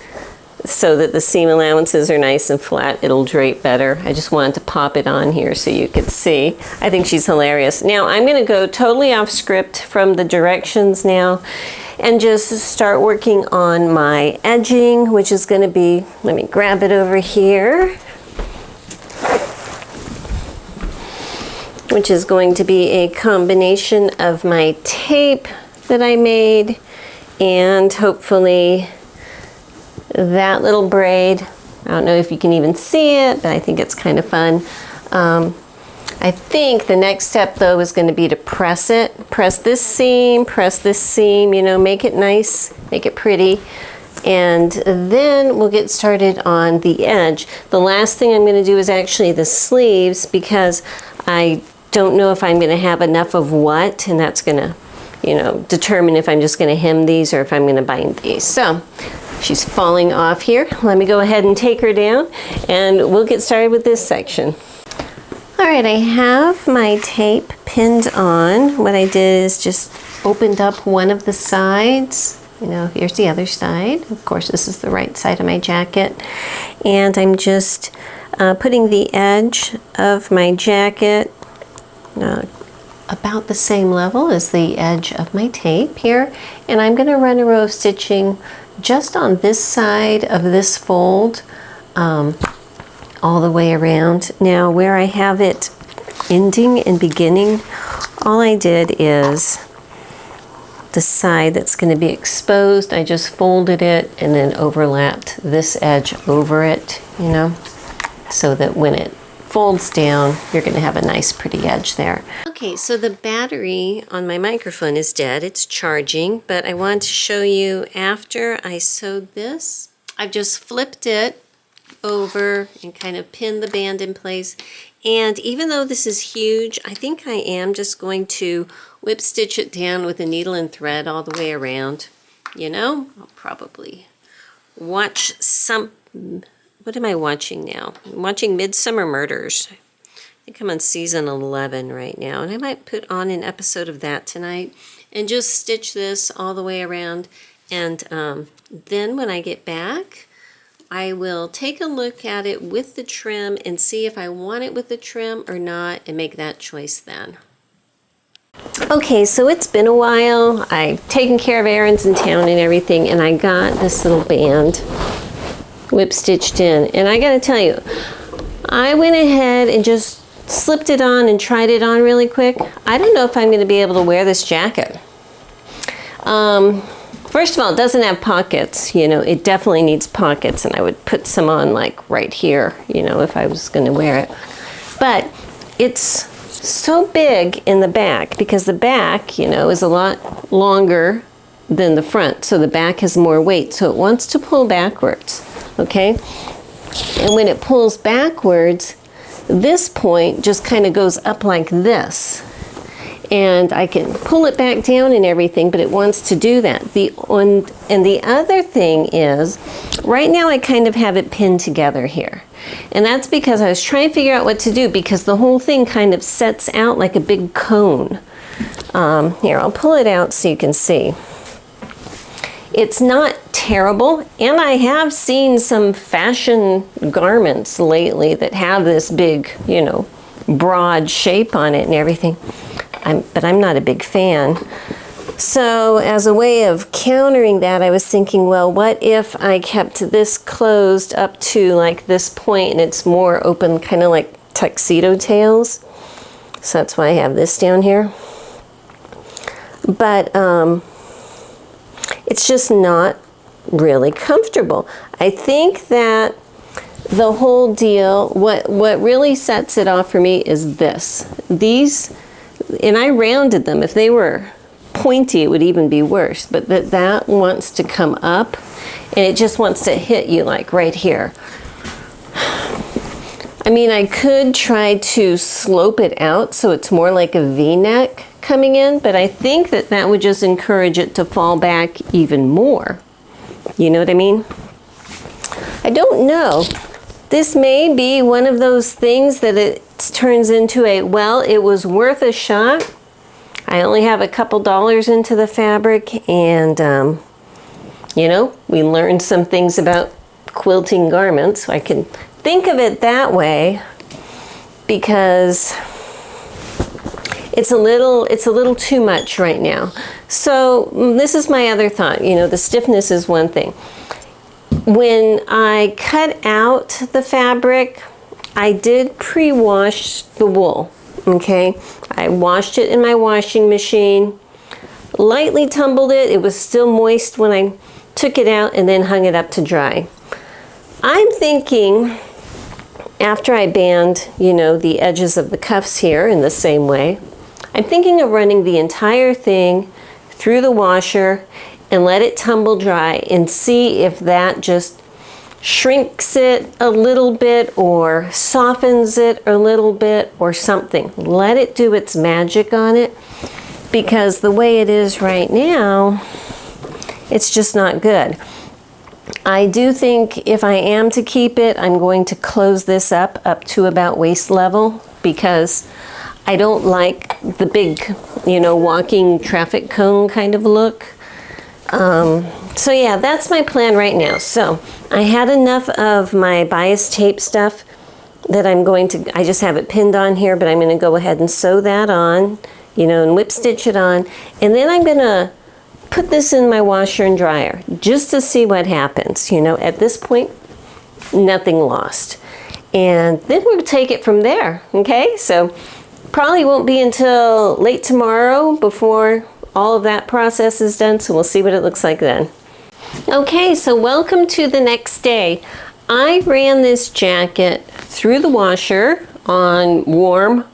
so that the seam allowances are nice and flat, it'll drape better. I just wanted to pop it on here so you could see. I think she's hilarious. Now I'm going to go totally off script from the directions now and just start working on my edging, which is going to be, let me grab it over here, which is going to be a combination of my tape that I made and hopefully that little braid. I don't know if you can even see it, but I think it's kind of fun. I think the next step though is going to be to press it. Press this seam, you know, make it nice, make it pretty. And then we'll get started on the edge. The last thing I'm going to do is actually the sleeves, because I don't know if I'm going to have enough of what, and that's going to, you know, determine if I'm just going to hem these or if I'm going to bind these. So she's falling off here. Let me go ahead and take her down and we'll get started with this section. All right, I have my tape pinned on. What I did is just opened up one of the sides. You know, here's the other side. Of course, this is the right side of my jacket. And I'm just putting the edge of my jacket about the same level as the edge of my tape here, and I'm going to run a row of stitching just on this side of this fold all the way around. Now where I have it ending and beginning, all I did is the side that's going to be exposed, I just folded it and then overlapped this edge over it, you know, so that when it folds down, you're going to have a nice pretty edge there. Okay, so the battery on my microphone is dead. It's charging, but I want to show you after I sewed this. I've just flipped it over and kind of pinned the band in place. And even though this is huge, I think I am just going to whip stitch it down with a needle and thread all the way around. You know, I'll probably watch some, what am I watching now? I'm watching Midsummer Murders. I think I'm on season 11 right now, and I might put on an episode of that tonight and just stitch this all the way around. And then when I get back, I will take a look at it with the trim and see if I want it with the trim or not and make that choice then. Okay, so it's been a while. I've taken care of errands in town and everything, and I got this little band whip stitched in. And I gotta tell you, I went ahead and just slipped it on and tried it on really quick. I don't know if I'm gonna be able to wear this jacket. First of all, it doesn't have pockets, you know, it definitely needs pockets, and I would put some on like right here, you know, if I was gonna wear it. But it's so big in the back because the back, you know, is a lot longer than the front. So the back has more weight, so it wants to pull backwards, okay? And when it pulls backwards, this point just kind of goes up like this. And I can pull it back down and everything, but it wants to do that. And the other thing is, right now I kind of have it pinned together here. And that's because I was trying to figure out what to do because the whole thing kind of sets out like a big cone. Here, I'll pull it out so you can see. It's not terrible, and I have seen some fashion garments lately that have this big, you know, broad shape on it and everything. But I'm not a big fan. So as a way of countering that, I was thinking, well, what if I kept this closed up to like this point and it's more open, kind of like tuxedo tails? So that's why I have this down here. But it's just not really comfortable. I think that the whole deal, what really sets it off for me is this. These, and I rounded them. If they were pointy, it would even be worse. But that wants to come up, and it just wants to hit you like right here. I mean, I could try to slope it out so it's more like a V-neck coming in, but I think that would just encourage it to fall back even more. You know what I mean? I don't know. This may be one of those things that it turns into a, well, it was worth a shot. I only have a couple dollars into the fabric, and you know, we learned some things about quilting garments. So I can think of it that way because it's a little too much right now. So this is my other thought. You know, the stiffness is one thing. When I cut out the fabric, I did pre-wash the wool, okay? I washed it in my washing machine, lightly tumbled it. It was still moist when I took it out, and then hung it up to dry. I'm thinking, after I band, you know, the edges of the cuffs here in the same way, I'm thinking of running the entire thing through the washer and let it tumble dry and see if that just shrinks it a little bit or softens it a little bit or something. Let it do its magic on it, because the way it is right now, it's just not good. I do think if I am to keep it, I'm going to close this up to about waist level, because I don't like the big, you know, walking traffic cone kind of look. So yeah, that's my plan right now. So I had enough of my bias tape stuff that I just have it pinned on here, but I'm going to go ahead and sew that on, you know, and whip stitch it on. And then I'm going to put this in my washer and dryer just to see what happens. You know, at this point, nothing lost. And then we'll take it from there, okay? So probably won't be until late tomorrow before all of that process is done, so we'll see what it looks like then. Okay, so welcome to the next day. I ran this jacket through the washer on warm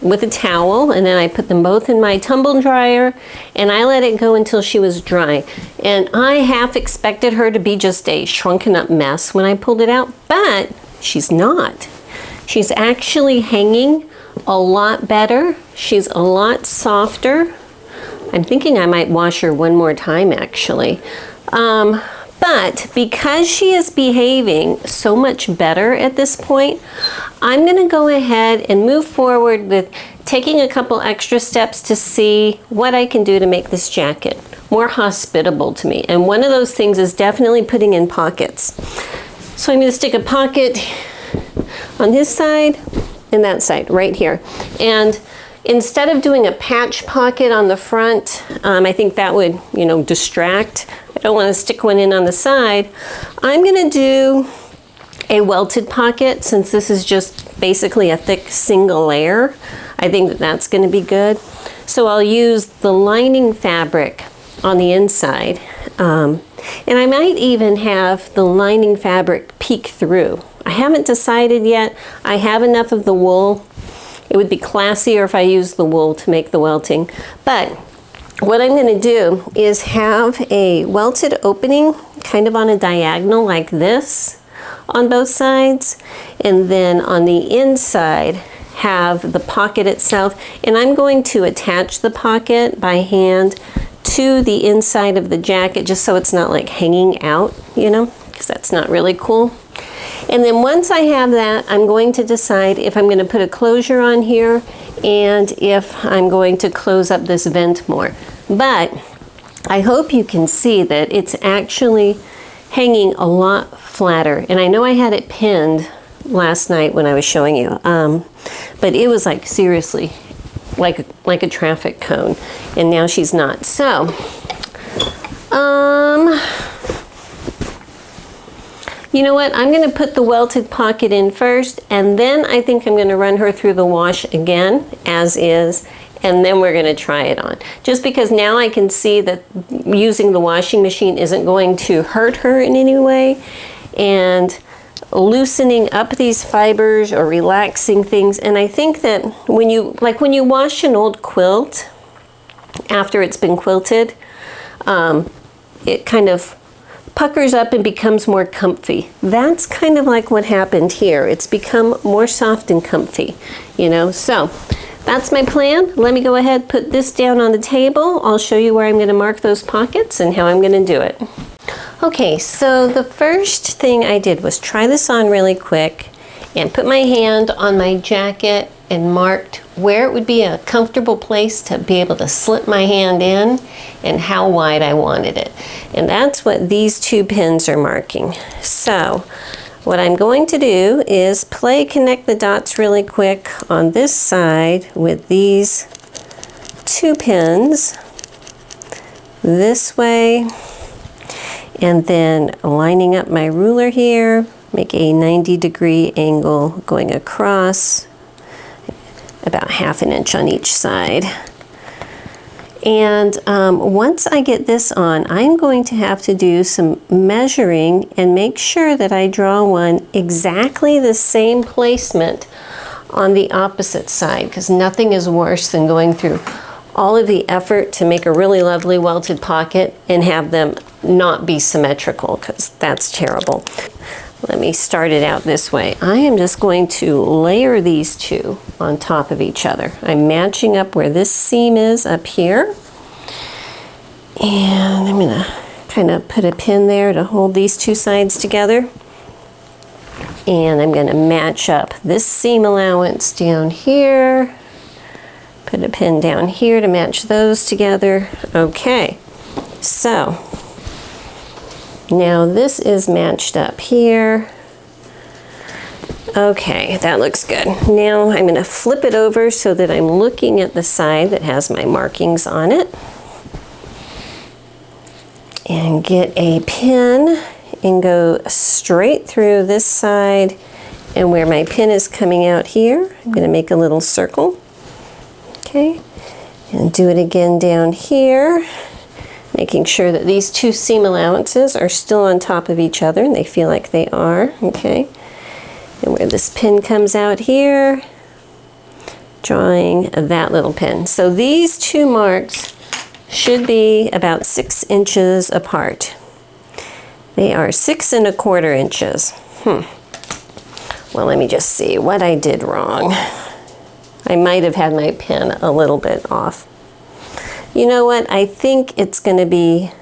with a towel, and then I put them both in my tumble dryer, and I let it go until she was dry. And I half expected her to be just a shrunken up mess when I pulled it out, but she's not. She's actually hanging a lot better. She's a lot softer. I'm thinking I might wash her one more time actually. But because she is behaving so much better at this point, I'm going to go ahead and move forward with taking a couple extra steps to see what I can do to make this jacket more hospitable to me. And one of those things is definitely putting in pockets. So I'm going to stick a pocket on this side and that side right here. And instead of doing a patch pocket on the front, I think that would, distract. I don't want to stick one in on the side. I'm going to do a welted pocket, since this is just basically a thick single layer. I think that that's going to be good. So I'll use the lining fabric on the inside. And I might even have the lining fabric peek through. I haven't decided yet. I have enough of the wool. It would be classier if I used the wool to make the welting. But what I'm going to do is have a welted opening kind of on a diagonal like this on both sides, and then on the inside have the pocket itself, and I'm going to attach the pocket by hand to the inside of the jacket just so it's not like hanging out, because that's not really cool. And then once I have that, I'm going to decide if I'm going to put a closure on here and if I'm going to close up this vent more. But I hope you can see that it's actually hanging a lot flatter. And I know I had it pinned last night when I was showing you, but it was like seriously like a traffic cone, and now she's not. So you know what? I'm going to put the welted pocket in first, and then I think I'm going to run her through the wash again, as is, and then we're going to try it on. Just because now I can see that using the washing machine isn't going to hurt her in any way, and loosening up these fibers or relaxing things. And I think that when you wash an old quilt after it's been quilted, it kind of puckers up and becomes more comfy. That's kind of like what happened here. It's become more soft and comfy, So that's my plan. Let me go ahead, put this down on the table. I'll show you where I'm going to mark those pockets and how I'm going to do it. Okay, so the first thing I did was try this on really quick and put my hand on my jacket and marked where it would be a comfortable place to be able to slip my hand in and how wide I wanted it. And that's what these two pins are marking. So what I'm going to do is connect the dots really quick on this side with these two pins this way, and then lining up my ruler here, make a 90-degree angle going across, about 1/2 inch on each side. And once I get this on, I'm going to have to do some measuring and make sure that I draw one exactly the same placement on the opposite side, because nothing is worse than going through all of the effort to make a really lovely welted pocket and have them not be symmetrical, because that's terrible. Let me start it out this way. I am just going to layer these two on top of each other. I'm matching up where this seam is up here. And I'm going to kind of put a pin there to hold these two sides together. And I'm going to match up this seam allowance down here. Put a pin down here to match those together. Okay, so now this is matched up here. Okay, that looks good. Now I'm going to flip it over so that I'm looking at the side that has my markings on it. And get a pin and go straight through this side, and where my pin is coming out here, I'm going to make a little circle. Okay, and do it again down here, making sure that these two seam allowances are still on top of each other, and they feel like they are. Okay, And where this pin comes out here, drawing that little pin. So these two marks should be about 6 inches apart. They are 6 1/4 inches. Well, let me just see what I did wrong. I might have had my pin a little bit off. You know what? I think it's going to be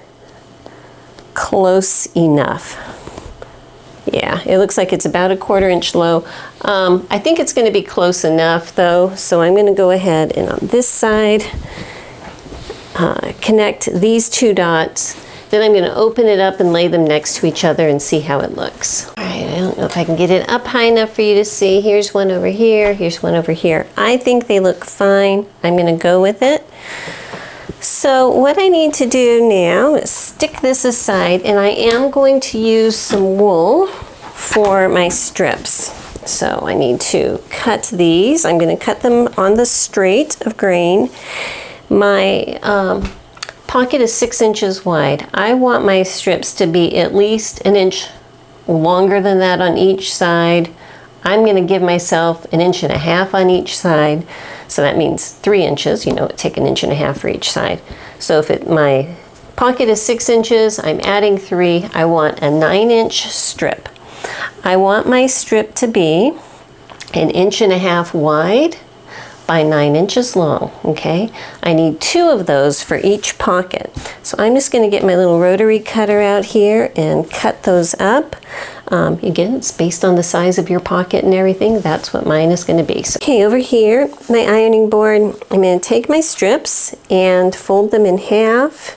close enough. Yeah, it looks like it's about 1/4 inch low. I think it's going to be close enough though, so I'm going to go ahead and on this side connect these 2 dots. Then I'm going to open it up and lay them next to each other and see how it looks. All right, I don't know if I can get it up high enough for you to see. Here's one over here, here's one over here. I think they look fine. I'm going to go with it. So what I need to do now is stick this aside, and I am going to use some wool for my strips. So I need to cut these. I'm going to cut them on the straight of grain. My pocket is 6 inches wide. I want my strips to be at least 1 inch longer than that on each side. I'm going to give myself 1.5 inches on each side. So that means 3 inches, you know, it'd take 1.5 inches for each side. So if my pocket is 6 inches, I'm adding 3. I want a 9-inch strip. I want my strip to be 1.5 inches wide by 9 inches long, okay? I need 2 of those for each pocket. So I'm just gonna get my little rotary cutter out here and cut those up. Again, it's based on the size of your pocket and everything. That's what mine is gonna be. So, okay, over here, my ironing board, I'm gonna take my strips and fold them in half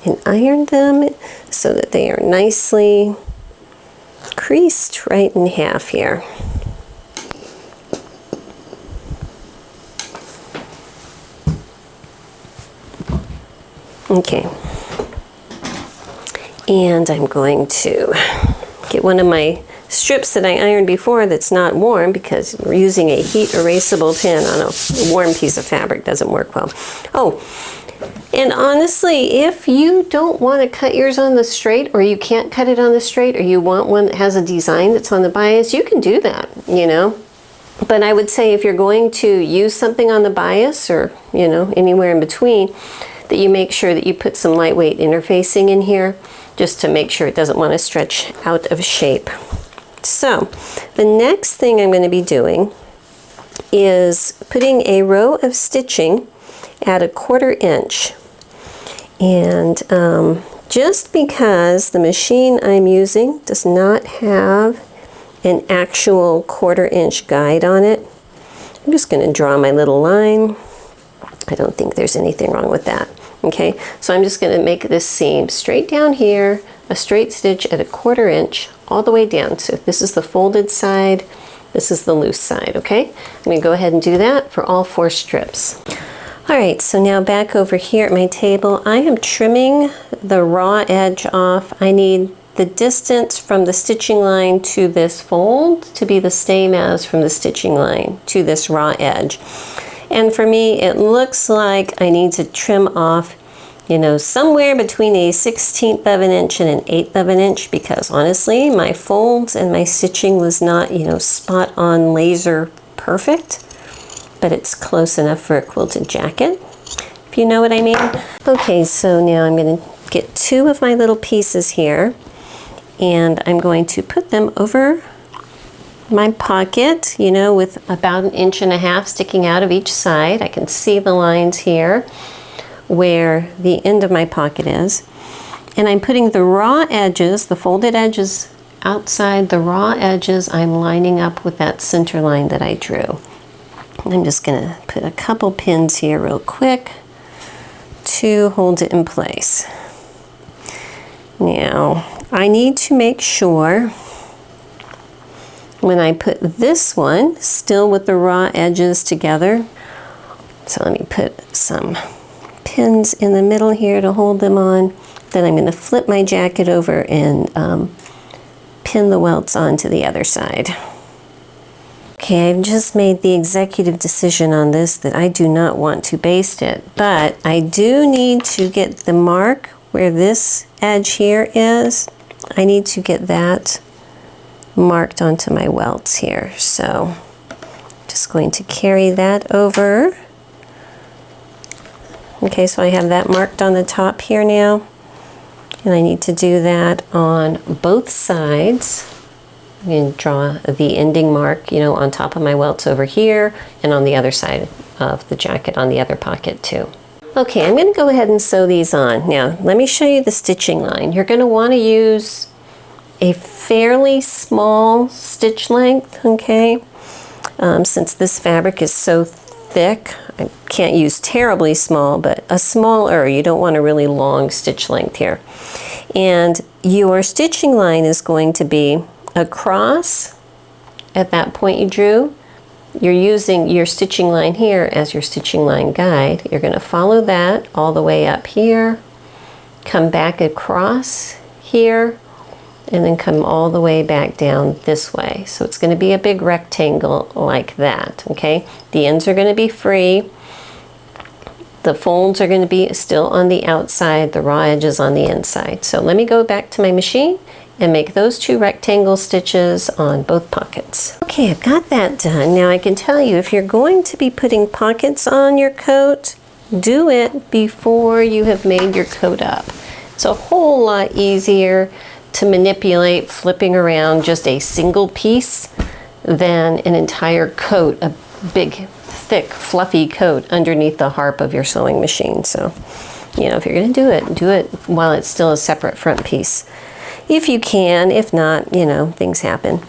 and iron them so that they are nicely creased right in half here. Okay, and I'm going to get one of my strips that I ironed before that's not warm, because we're using a heat erasable pin on a warm piece of fabric doesn't work well. Oh, and honestly, if you don't want to cut yours on the straight, or you can't cut it on the straight, or you want one that has a design that's on the bias, you can do that, you know. But I would say if you're going to use something on the bias, or, you know, anywhere in between, that you make sure that you put some lightweight interfacing in here, just to make sure it doesn't want to stretch out of shape. So the next thing I'm going to be doing is putting a row of stitching at 1/4 inch. And just because the machine I'm using does not have an actual 1/4 inch guide on it, I'm just going to draw my little line. I don't think there's anything wrong with that. Okay, so I'm just going to make this seam straight down here, a straight stitch at 1/4 inch all the way down. So this is the folded side, this is the loose side, okay? I'm going to go ahead and do that for all 4 strips. All right, so now back over here at my table, I am trimming the raw edge off. I need the distance from the stitching line to this fold to be the same as from the stitching line to this raw edge. And for me, it looks like I need to trim off, you know, somewhere between a 1/16 of an inch and an 1/8 of an inch, because honestly, my folds and my stitching was not, you know, spot on laser perfect, but it's close enough for a quilted jacket, if you know what I mean. Okay, so now I'm going to get 2 of my little pieces here, and I'm going to put them over my pocket, you know, with about 1.5 inches sticking out of each side. I can see the lines here where the end of my pocket is. And I'm putting the raw edges, the folded edges outside the raw edges, I'm lining up with that center line that I drew. And I'm just going to put a couple pins here real quick to hold it in place. Now, I need to make sure when I put this one still with the raw edges together, so let me put some pins in the middle here to hold them on. Then I'm going to flip my jacket over and pin the welts onto the other side. Okay, I've just made the executive decision on this that I do not want to baste it, but I do need to get the mark where this edge here is. I need to get that marked onto my welts here. So just going to carry that over. Okay, so I have that marked on the top here now, and I need to do that on both sides. I'm going to draw the ending mark, you know, on top of my welts over here and on the other side of the jacket on the other pocket too. Okay, I'm going to go ahead and sew these on. Now, let me show you the stitching line. You're going to want to use a fairly small stitch length, okay? Since this fabric is so thick, I can't use terribly small, but a smaller, you don't want a really long stitch length here. And your stitching line is going to be across at that point you drew. You're using your stitching line here as your stitching line guide. You're going to follow that all the way up here, come back across here, and then come all the way back down this way. So it's going to be a big rectangle like that, okay? The ends are going to be free. The folds are going to be still on the outside, the raw edges on the inside. So let me go back to my machine and make those 2 rectangle stitches on both pockets. Okay, I've got that done. Now I can tell you, if you're going to be putting pockets on your coat, do it before you have made your coat up. It's a whole lot easier to manipulate flipping around just a single piece than an entire coat, a big, thick, fluffy coat underneath the harp of your sewing machine. So, you know, if you're going to do it while it's still a separate front piece. If you can, if not, you know, things happen.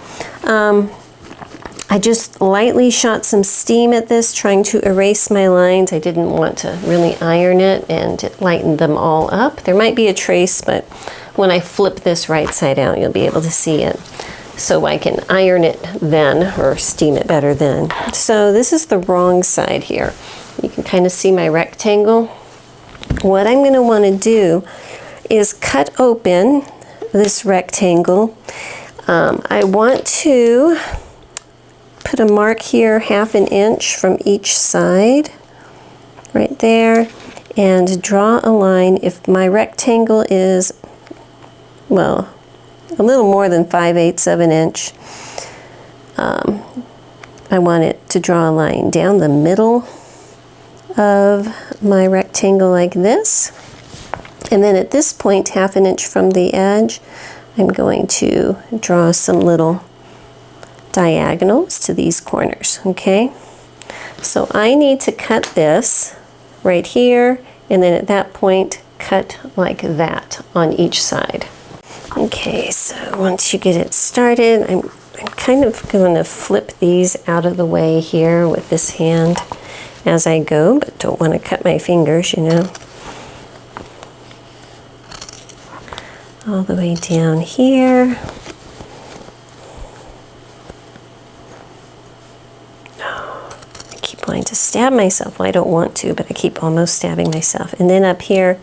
I just lightly shot some steam at this, trying to erase my lines. I didn't want to really iron it, and it lightened them all up. There might be a trace, but when I flip this right side out, you'll be able to see it. So I can iron it then, or steam it better then. So this is the wrong side here. You can kind of see my rectangle. What I'm going to want to do is cut open this rectangle. I want to put a mark here 1/2 inch from each side, right there, and draw a line. If my rectangle is, well, a little more than 5/8 of an inch, I want it to draw a line down the middle of my rectangle like this. And then at this point, 1/2 inch from the edge, I'm going to draw some little diagonals to these corners, okay? So I need to cut this right here, and then at that point, cut like that on each side. Okay, so once you get it started, I'm kind of going to flip these out of the way here with this hand as I go, but don't want to cut my fingers, you know. All the way down here. I keep wanting to stab myself. Well, I don't want to, but I keep almost stabbing myself. And then up here,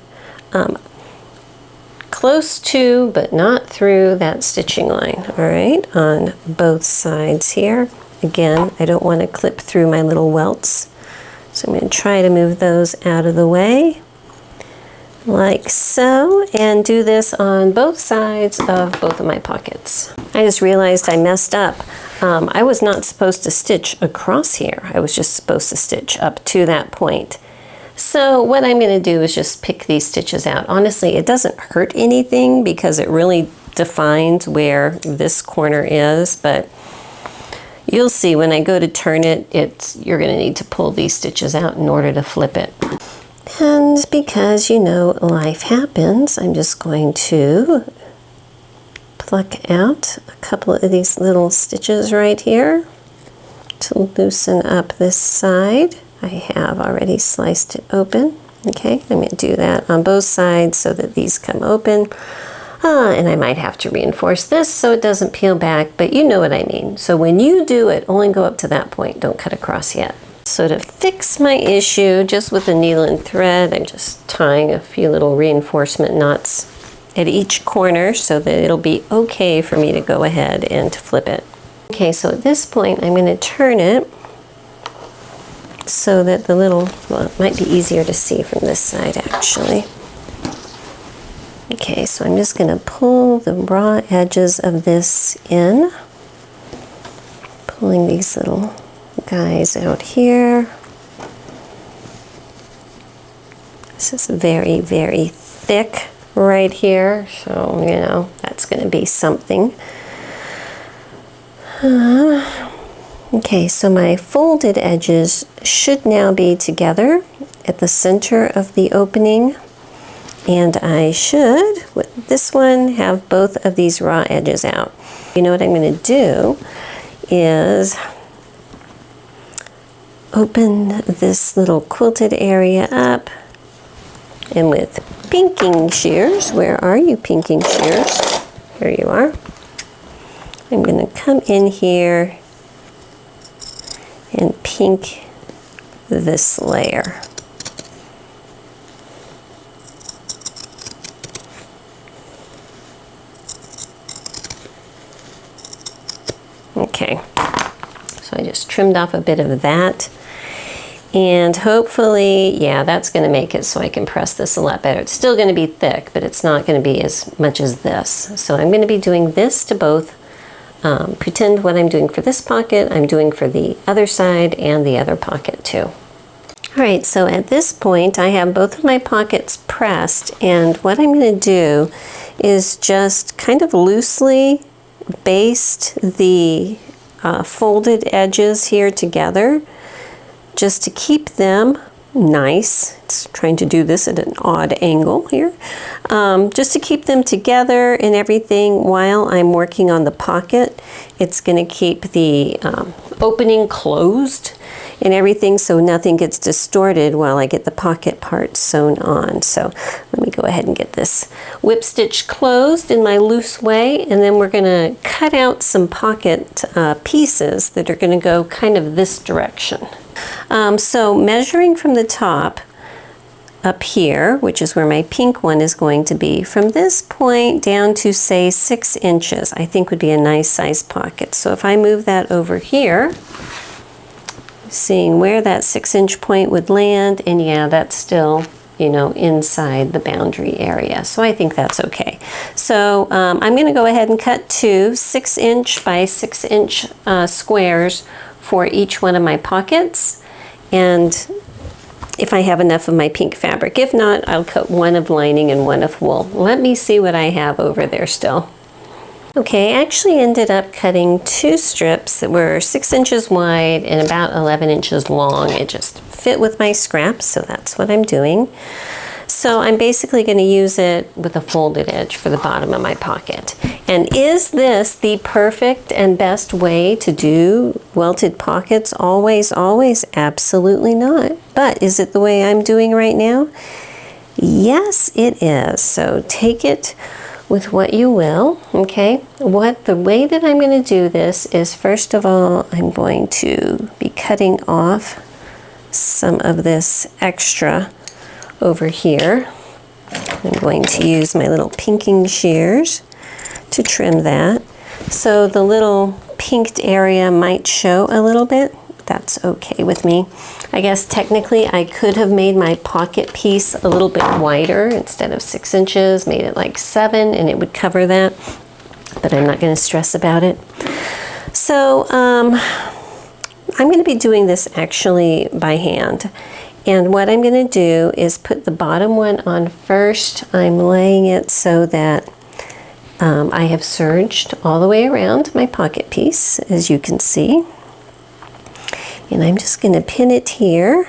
close to, but not through that stitching line, all right, on both sides here. Again, I don't want to clip through my little welts, so I'm going to try to move those out of the way, like so, and do this on both sides of both of my pockets. I just realized I messed up. I was not supposed to stitch across here. I was just supposed to stitch up to that point. So what I'm going to do is just pick these stitches out. Honestly, it doesn't hurt anything because it really defines where this corner is, but you'll see when I go to turn it, you're going to need to pull these stitches out in order to flip it. And because, you know, life happens, I'm just going to pluck out a couple of these little stitches right here to loosen up this side. I have already sliced it open. Okay, I'm going to do that on both sides so that these come open. And I might have to reinforce this so it doesn't peel back, but you know what I mean. So when you do it, only go up to that point. Don't cut across yet. So to fix my issue, just with a needle and thread, I'm just tying a few little reinforcement knots at each corner so that it'll be okay for me to go ahead and to flip it. Okay, so at this point, I'm going to turn it so that the little, well, it might be easier to see from this side actually. Okay, so I'm just going to pull the raw edges of this in pulling these little guys out here. This is very, very thick right here, so you know that's going to be something. Okay, so my folded edges should now be together at the center of the opening, and I should, with this one, have both of these raw edges out. You know what I'm going to do is open this little quilted area up, and with pinking shears, where are you, pinking shears? Here you are. I'm going to come in here and pink this layer. Okay, so I just trimmed off a bit of that, and hopefully, yeah, that's going to make it so I can press this a lot better. It's still going to be thick, but it's not going to be as much as this. So I'm going to be doing this to both. Pretend what I'm doing for this pocket, I'm doing for the other side and the other pocket too. All right, so at this point, I have both of my pockets pressed, and what I'm going to do is just kind of loosely baste the folded edges here together, just to keep them nice. It's trying to do this at an odd angle here, just to keep them together and everything while I'm working on the pocket. It's going to keep the opening closed and everything, so nothing gets distorted while I get the pocket part sewn on. So let me go ahead and get this whip stitch closed in my loose way, and then we're going to cut out some pocket pieces that are going to go kind of this direction. So measuring from the top up here, which is where my pink one is going to be, from this point down to say 6 inches, I think would be a nice size pocket. So if I move that over here, seeing where that 6-inch point would land, and yeah, that's still, you know, inside the boundary area. So I think that's okay. So I'm going to go ahead and cut 2 6-inch by 6-inch squares for each one of my pockets, and if I have enough of my pink fabric. If not, I'll cut one of lining and one of wool. Let me see what I have over there still. Okay, I actually ended up cutting 2 strips that were 6 inches wide and about 11 inches long. It just fit with my scraps, so that's what I'm doing. So I'm basically going to use it with a folded edge for the bottom of my pocket. And is this the perfect and best way to do welted pockets? Always, always? Absolutely not. But is it the way I'm doing right now? Yes, it is. So take it with what you will, okay? The way that I'm going to do this is, first of all, I'm going to be cutting off some of this extra over here. I'm going to use my little pinking shears to trim that. So the little pinked area might show a little bit. That's okay with me. I guess technically I could have made my pocket piece a little bit wider. Instead of 6 inches, made it like 7, and it would cover that, but I'm not going to stress about it. So I'm going to be doing this actually by hand. And what I'm going to do is put the bottom one on first. I'm laying it so that I have serged all the way around my pocket piece, as you can see. And I'm just going to pin it here.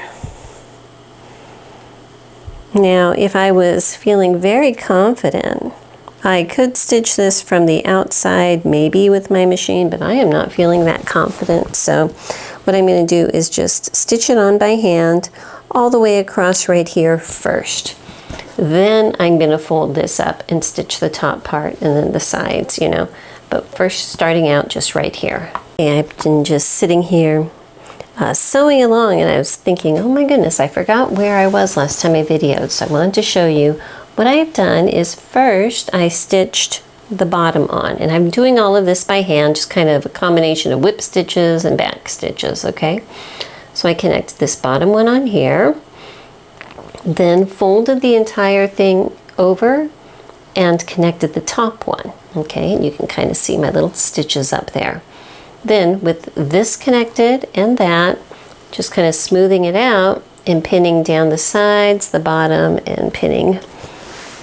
Now, if I was feeling very confident, I could stitch this from the outside, maybe with my machine, but I am not feeling that confident. So what I'm going to do is just stitch it on by hand all the way across right here first. Then I'm going to fold this up and stitch the top part and then the sides, you know. But first, starting out just right here. Okay, I've been just sitting here sewing along, and I was thinking, oh my goodness, I forgot where I was last time I videoed, so I wanted to show you. What I've done is, first I stitched the bottom on, and I'm doing all of this by hand, just kind of a combination of whip stitches and back stitches, okay? So I connected this bottom one on here, then folded the entire thing over and connected the top one, okay? And you can kind of see my little stitches up there. Then with this connected and that, just kind of smoothing it out and pinning down the sides, the bottom, and pinning,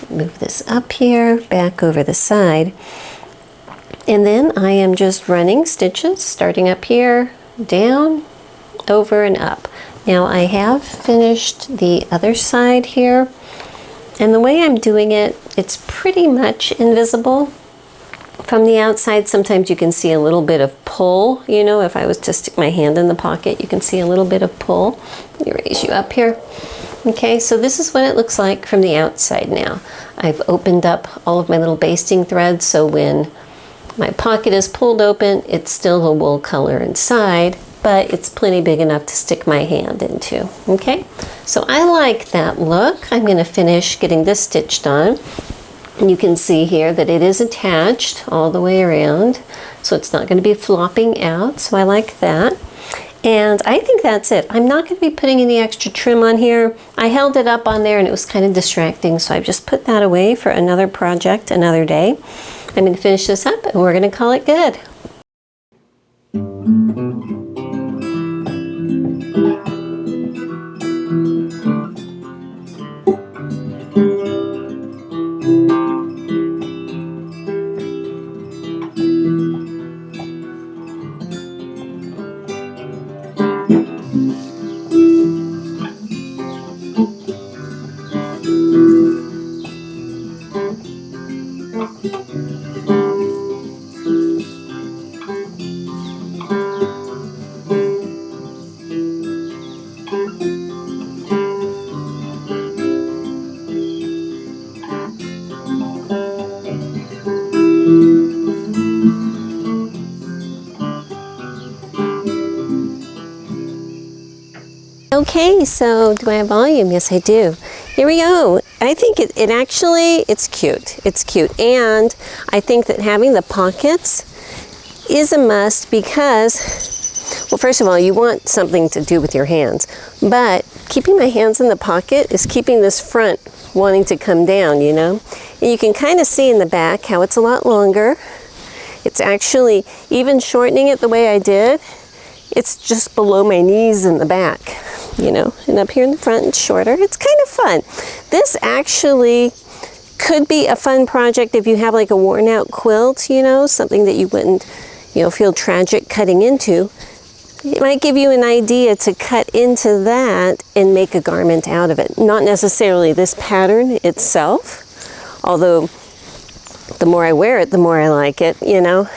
move this up here, back over the side. And then I am just running stitches, starting up here, down, over and up. Now I have finished the other side here, and the way I'm doing it, it's pretty much invisible. From the outside, sometimes you can see a little bit of pull. You know, if I was to stick my hand in the pocket, you can see a little bit of pull. Let me raise you up here. Okay, so this is what it looks like from the outside now. I've opened up all of my little basting threads, so when my pocket is pulled open, it's still a wool color inside, but it's plenty big enough to stick my hand into. Okay, so I like that look. I'm going to finish getting this stitched on. And you can see here that it is attached all the way around, so it's not going to be flopping out, so I like that. And I think that's it. I'm not going to be putting any extra trim on here. I held it up on there and it was kind of distracting, so I've just put that away for another project, another day. I'm going to finish this up and we're going to call it good. Okay, so do I have volume? Yes, I do. Here we go. I think it's cute. It's cute. And I think that having the pockets is a must because, well, first of all, you want something to do with your hands. But keeping my hands in the pocket is keeping this front wanting to come down, you know? And you can kind of see in the back how it's a lot longer. It's actually, even shortening it the way I did, it's just below my knees in the back, you know, and up here in the front it's shorter. It's kind of fun. This actually could be a fun project if you have like a worn out quilt, you know, something that you wouldn't, you know, feel tragic cutting into. It might give you an idea to cut into that and make a garment out of it. Not necessarily this pattern itself, although the more I wear it, the more I like it, you know.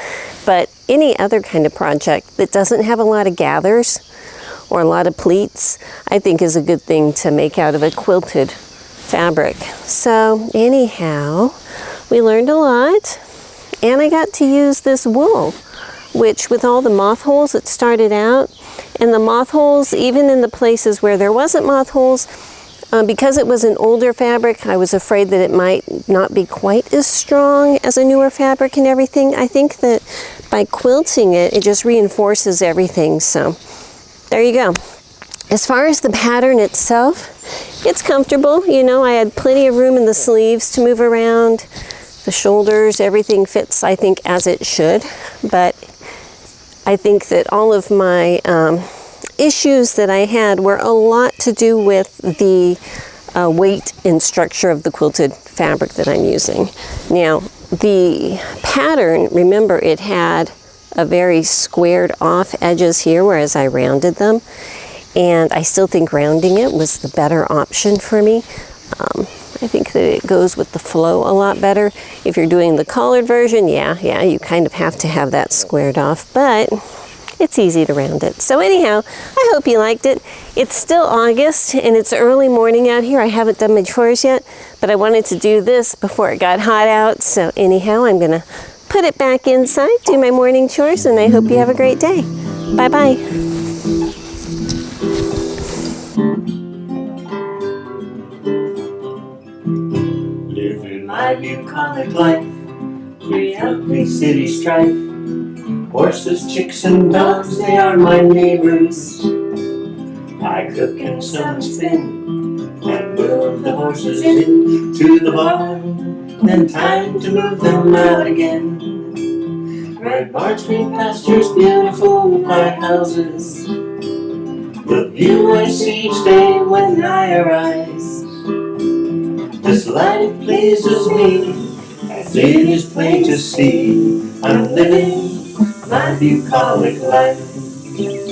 But any other kind of project that doesn't have a lot of gathers or a lot of pleats, I think is a good thing to make out of a quilted fabric. So anyhow, we learned a lot, and I got to use this wool, which with all the moth holes it started out, and the moth holes, even in the places where there wasn't moth holes, because it was an older fabric, I was afraid that it might not be quite as strong as a newer fabric and everything. I think that by quilting it, it just reinforces everything. So there you go. As far as the pattern itself, it's comfortable. You know, I had plenty of room in the sleeves to move around. The shoulders, everything fits, I think, as it should. But I think that all of my issues that I had were a lot to do with the weight and structure of the quilted fabric that I'm using. Now, the pattern, remember, it had a very squared off edges here, whereas I rounded them. And I still think rounding it was the better option for me. I think that it goes with the flow a lot better. If you're doing the collared version, yeah, you kind of have to have that squared off, but it's easy to round it. So anyhow, I hope you liked it. It's still August and it's early morning out here. I haven't done my chores yet, but I wanted to do this before it got hot out. So anyhow, I'm gonna put it back inside, do my morning chores, and I hope you have a great day. Bye-bye. Living my bucolic life, free of the city strife. Horses, chicks, and dogs, they are my neighbors. I cook and sew and spin, and move the horses into the barn. Then time to move them out again. Red barns, green pastures, beautiful white houses. The view I see each day when I arise. This life pleases me, as it is plain to see. I'm living my bucolic life.